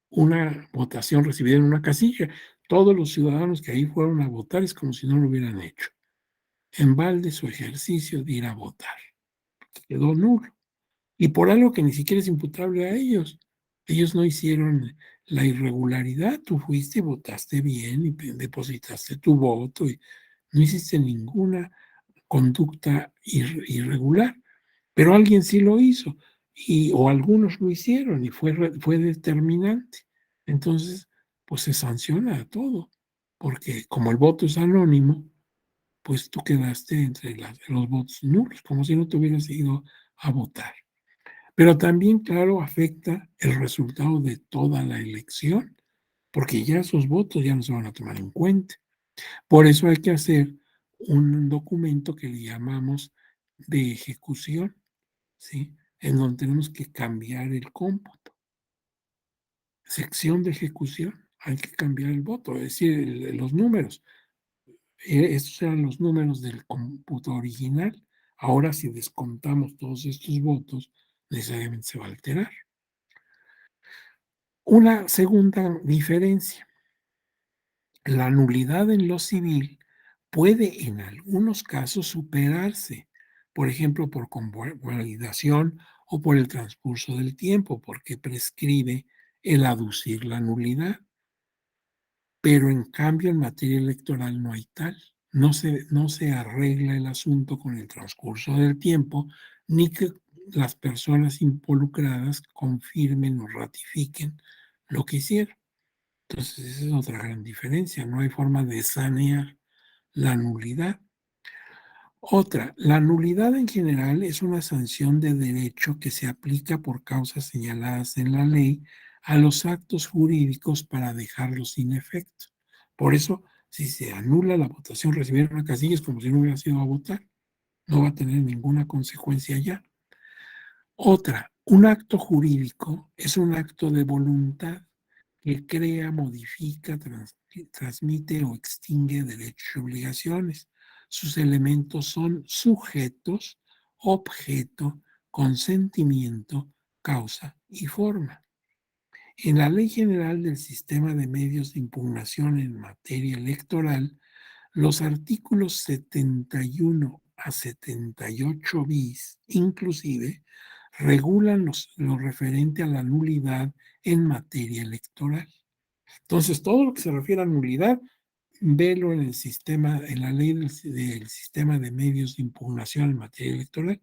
una votación recibida en una casilla. Todos los ciudadanos que ahí fueron a votar es como si no lo hubieran hecho. En balde su ejercicio de ir a votar. Quedó nulo. Y por algo que ni siquiera es imputable a ellos. Ellos no hicieron la irregularidad. Tú fuiste, votaste bien y depositaste tu voto y no hiciste ninguna conducta irregular. Pero alguien sí lo hizo, o algunos lo hicieron y fue determinante. Entonces, pues se sanciona a todo, porque como el voto es anónimo, pues tú quedaste entre los votos nulos, como si no te hubieras ido a votar. Pero también, claro, afecta el resultado de toda la elección, porque ya esos votos ya no se van a tomar en cuenta. Por eso hay que hacer un documento que le llamamos de ejecución, ¿sí? En donde tenemos que cambiar el cómputo. Sección de ejecución, hay que cambiar el voto, es decir, los números. Estos eran los números del cómputo original. Ahora, si descontamos todos estos votos, necesariamente se va a alterar. Una segunda diferencia: la nulidad en lo civil puede en algunos casos superarse, por ejemplo, por convalidación o por el transcurso del tiempo, porque prescribe el aducir la nulidad. Pero en cambio en materia electoral no hay tal. No se arregla el asunto con el transcurso del tiempo, ni que las personas involucradas confirmen o ratifiquen lo que hicieron. Entonces, esa es otra gran diferencia. No hay forma de sanear la nulidad. Otra, la nulidad en general es una sanción de derecho que se aplica por causas señaladas en la ley a los actos jurídicos para dejarlos sin efecto. Por eso, si se anula la votación recibida en una casilla, es como si no hubiera sido a votar. No va a tener ninguna consecuencia ya. Otra, un acto jurídico es un acto de voluntad que crea, modifica, transmite o extingue derechos y obligaciones. Sus elementos son sujetos, objeto, consentimiento, causa y forma. En la Ley General del Sistema de Medios de Impugnación en materia electoral, los artículos 71 a 78 bis, inclusive, regulan lo referente a la nulidad en materia electoral. Entonces, todo lo que se refiere a nulidad, velo en el sistema, en la ley del sistema de medios de impugnación en materia electoral.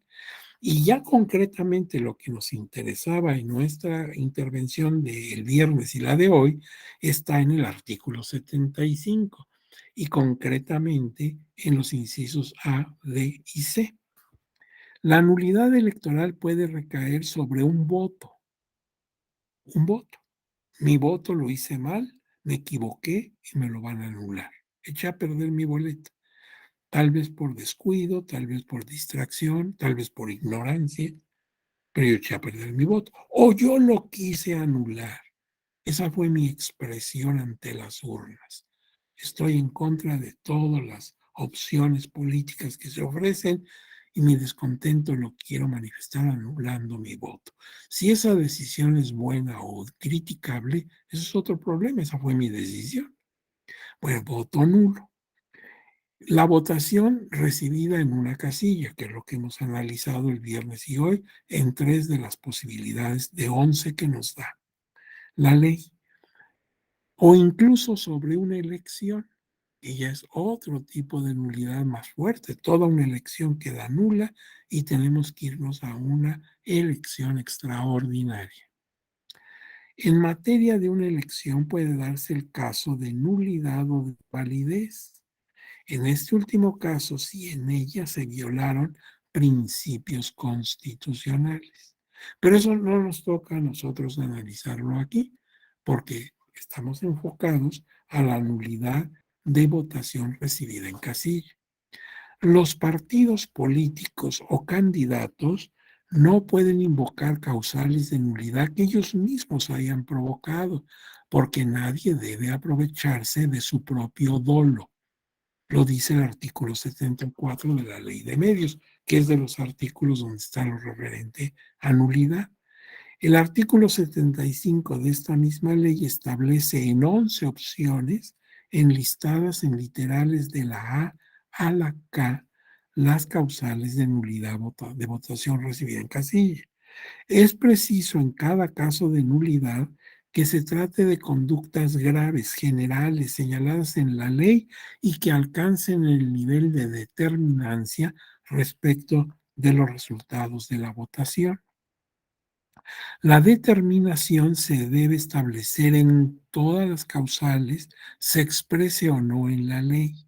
Y ya concretamente lo que nos interesaba en nuestra intervención del viernes y la de hoy está en el artículo 75 y concretamente en los incisos A, D y C. La nulidad electoral puede recaer sobre un voto, un voto. Mi voto lo hice mal, me equivoqué y me lo van a anular. Eché a perder mi boleta, tal vez por descuido, tal vez por distracción, tal vez por ignorancia. pero yo eché a perder mi voto. O yo lo quise anular. Esa fue mi expresión ante las urnas. Estoy en contra de todas las opciones políticas que se ofrecen y mi descontento lo quiero manifestar anulando mi voto. Si esa decisión es buena o criticable, eso es otro problema. Esa fue mi decisión. Bueno, voto nulo. La votación recibida en una casilla, que es lo que hemos analizado el viernes y hoy, en 3 de las posibilidades de 11 que nos da la ley, o incluso sobre una elección, que ya es otro tipo de nulidad más fuerte. Toda una elección queda nula y tenemos que irnos a una elección extraordinaria. En materia de una elección puede darse el caso de nulidad o de validez. En este último caso, si en ella se violaron principios constitucionales. Pero eso no nos toca a nosotros analizarlo aquí, porque estamos enfocados a la nulidad de votación recibida en casilla. Los partidos políticos o candidatos no pueden invocar causales de nulidad que ellos mismos hayan provocado, porque nadie debe aprovecharse de su propio dolo. Lo dice el artículo 74 de la Ley de Medios, que es de los artículos donde está lo referente a nulidad. El artículo 75 de esta misma ley establece en 11 opciones, enlistadas en literales de la A a la K, las causales de nulidad de votación recibida en casilla. Es preciso en cada caso de nulidad que se trate de conductas graves, generales, señaladas en la ley y que alcancen el nivel de determinancia respecto de los resultados de la votación. La determinación se debe establecer en todas las causales, se exprese o no en la ley.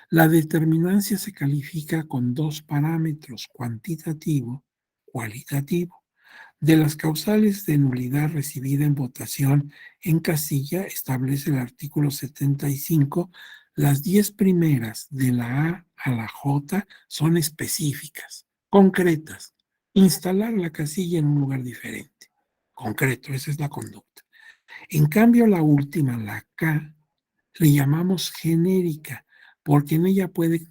La determinancia se califica con 2 parámetros, cuantitativo, cualitativo. De las causales de nulidad recibida en votación en casilla, establece el artículo 75, las 10 primeras de la A la J son específicas, concretas. Instalar la casilla en un lugar diferente. Concreto, esa es la conducta. En cambio, la última, la K, le llamamos genérica, porque en ella puede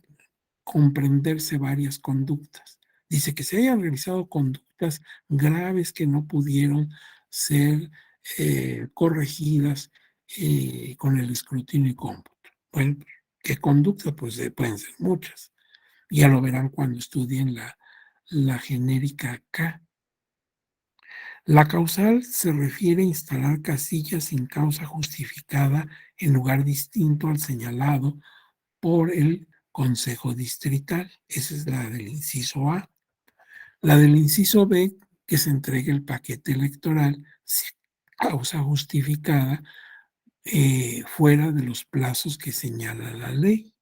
comprenderse varias conductas. Dice que se hayan realizado conductas graves que no pudieron ser corregidas con el escrutinio y cómputo. Bueno, ¿qué conductas? Pues pueden ser muchas. Ya lo verán cuando estudien la genérica K. La causal se refiere a instalar casillas sin causa justificada en lugar distinto al señalado por el Consejo Distrital. Esa es la del inciso A. La del inciso B, que se entregue el paquete electoral sin causa justificada fuera de los plazos que señala la ley.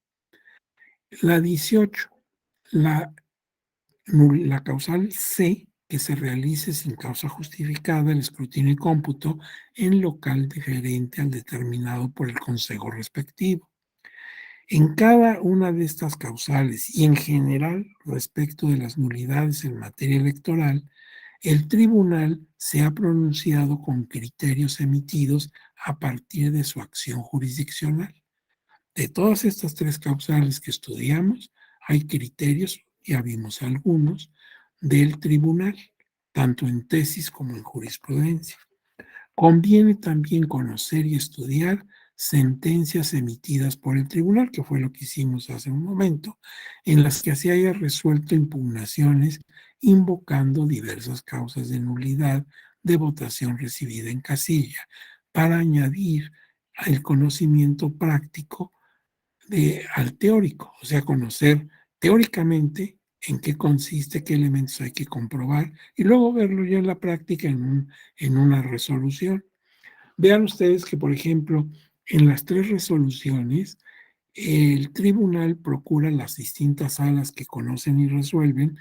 La 18, la causal C, que se realice sin causa justificada el escrutinio y cómputo en local diferente al determinado por el consejo respectivo. En cada una de estas causales y en general respecto de las nulidades en materia electoral, el tribunal se ha pronunciado con criterios emitidos a partir de su acción jurisdiccional. De todas estas 3 causales que estudiamos, hay criterios, ya vimos algunos, del tribunal, tanto en tesis como en jurisprudencia. Conviene también conocer y estudiar sentencias emitidas por el tribunal, que fue lo que hicimos hace un momento, en las que se haya resuelto impugnaciones invocando diversas causas de nulidad de votación recibida en casilla, para añadir el conocimiento práctico al teórico, o sea, conocer teóricamente en qué consiste, qué elementos hay que comprobar y luego verlo ya en la práctica en una resolución. Vean ustedes que, por ejemplo, en las 3 resoluciones, el tribunal procura, las distintas salas que conocen y resuelven,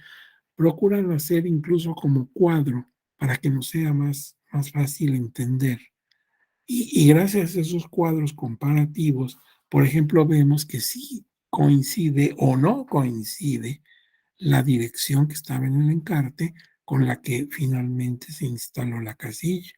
procuran hacer incluso como cuadro para que nos sea más fácil entender. Y gracias a esos cuadros comparativos, por ejemplo, vemos que sí coincide o no coincide la dirección que estaba en el encarte con la que finalmente se instaló la casilla.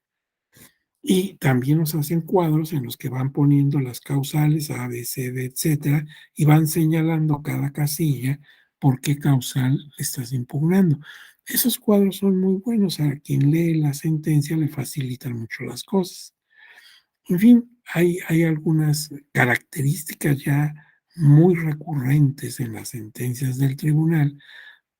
Y también nos hacen cuadros en los que van poniendo las causales A, B, C, D, etcétera, y van señalando cada casilla por qué causal estás impugnando. Esos cuadros son muy buenos, a quien lee la sentencia le facilitan mucho las cosas. En fin, hay algunas características ya muy recurrentes en las sentencias del tribunal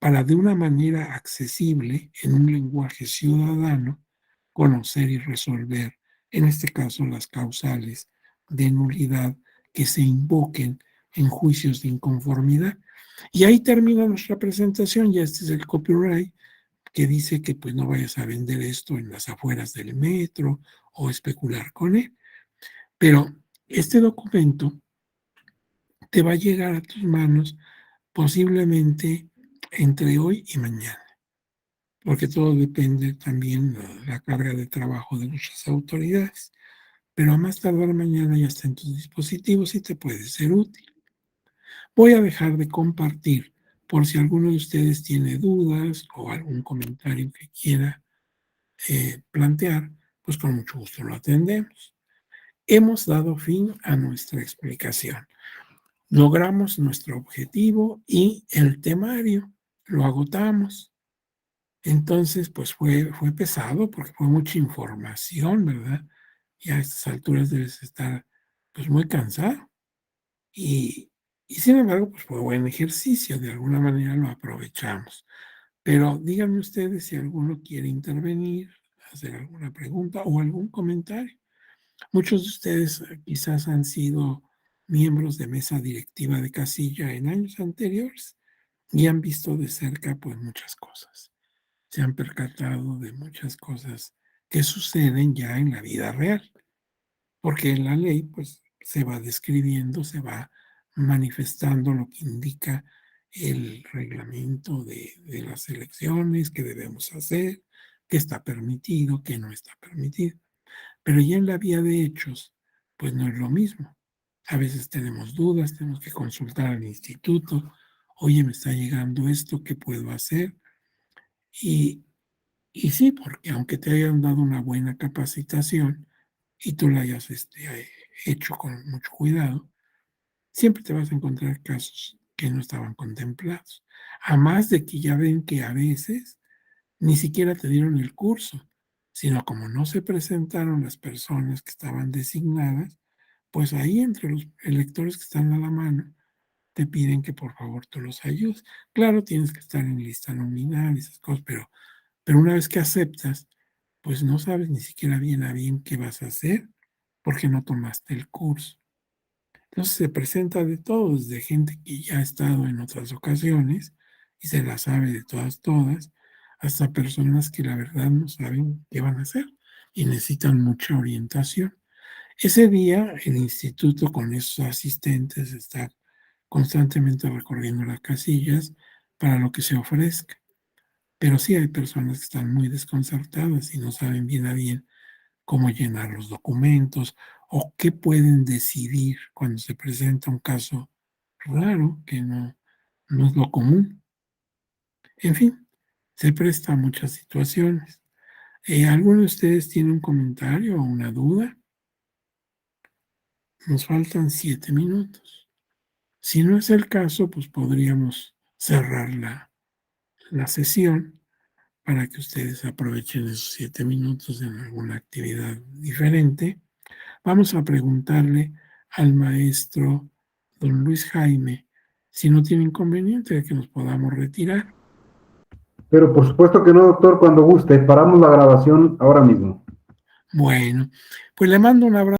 para de una manera accesible, en un lenguaje ciudadano, conocer y resolver, en este caso, las causales de nulidad que se invoquen en juicios de inconformidad. Y ahí termina nuestra presentación, ya este es el copyright, que dice que pues no vayas a vender esto en las afueras del metro o especular con él. Pero este documento te va a llegar a tus manos posiblemente entre hoy y mañana, porque todo depende también de la carga de trabajo de nuestras autoridades. Pero a más tardar mañana ya está en tus dispositivos y te puede ser útil. Voy a dejar de compartir por si alguno de ustedes tiene dudas o algún comentario que quiera plantear, pues con mucho gusto lo atendemos. Hemos dado fin a nuestra explicación. Logramos nuestro objetivo y el temario lo agotamos. Entonces, pues fue pesado porque fue mucha información, ¿verdad? Y a estas alturas debes estar pues muy cansado. Y, y sin embargo, pues fue buen ejercicio, de alguna manera lo aprovechamos. Pero díganme ustedes si alguno quiere intervenir, hacer alguna pregunta o algún comentario. Muchos de ustedes quizás han sido miembros de mesa directiva de casilla en años anteriores y han visto de cerca pues muchas cosas. Se han percatado de muchas cosas que suceden ya en la vida real, porque en la ley pues se va describiendo, se va manifestando lo que indica el reglamento de las elecciones, qué debemos hacer, qué está permitido, qué no está permitido. Pero ya en la vía de hechos, pues no es lo mismo. A veces tenemos dudas, tenemos que consultar al instituto, oye, me está llegando esto, ¿qué puedo hacer? Y, y sí, porque aunque te hayan dado una buena capacitación y tú la hayas hecho con mucho cuidado, siempre te vas a encontrar casos que no estaban contemplados. A más de que ya ven que a veces ni siquiera te dieron el curso, sino como no se presentaron las personas que estaban designadas, pues ahí entre los electores que están a la mano, te piden que por favor tú los ayudes. Claro, tienes que estar en lista nominal y esas cosas, pero una vez que aceptas, pues no sabes ni siquiera bien a bien qué vas a hacer porque no tomaste el curso. Entonces se presenta de todo, desde gente que ya ha estado en otras ocasiones y se la sabe de todas, hasta personas que la verdad no saben qué van a hacer y necesitan mucha orientación. Ese día el instituto con esos asistentes está constantemente recorriendo las casillas para lo que se ofrezca. Pero sí hay personas que están muy desconcertadas y no saben bien a bien cómo llenar los documentos o qué pueden decidir cuando se presenta un caso raro que no es lo común. En fin, se presta a muchas situaciones. ¿Alguno de ustedes tiene un comentario o una duda? Nos faltan 7 minutos. Si no es el caso, pues podríamos cerrar la sesión para que ustedes aprovechen esos 7 minutos en alguna actividad diferente. Vamos a preguntarle al maestro don Luis Jaime si no tiene inconveniente de que nos podamos retirar. Pero por supuesto que no, doctor, cuando guste. Paramos la grabación ahora mismo. Bueno, pues le mando un abrazo.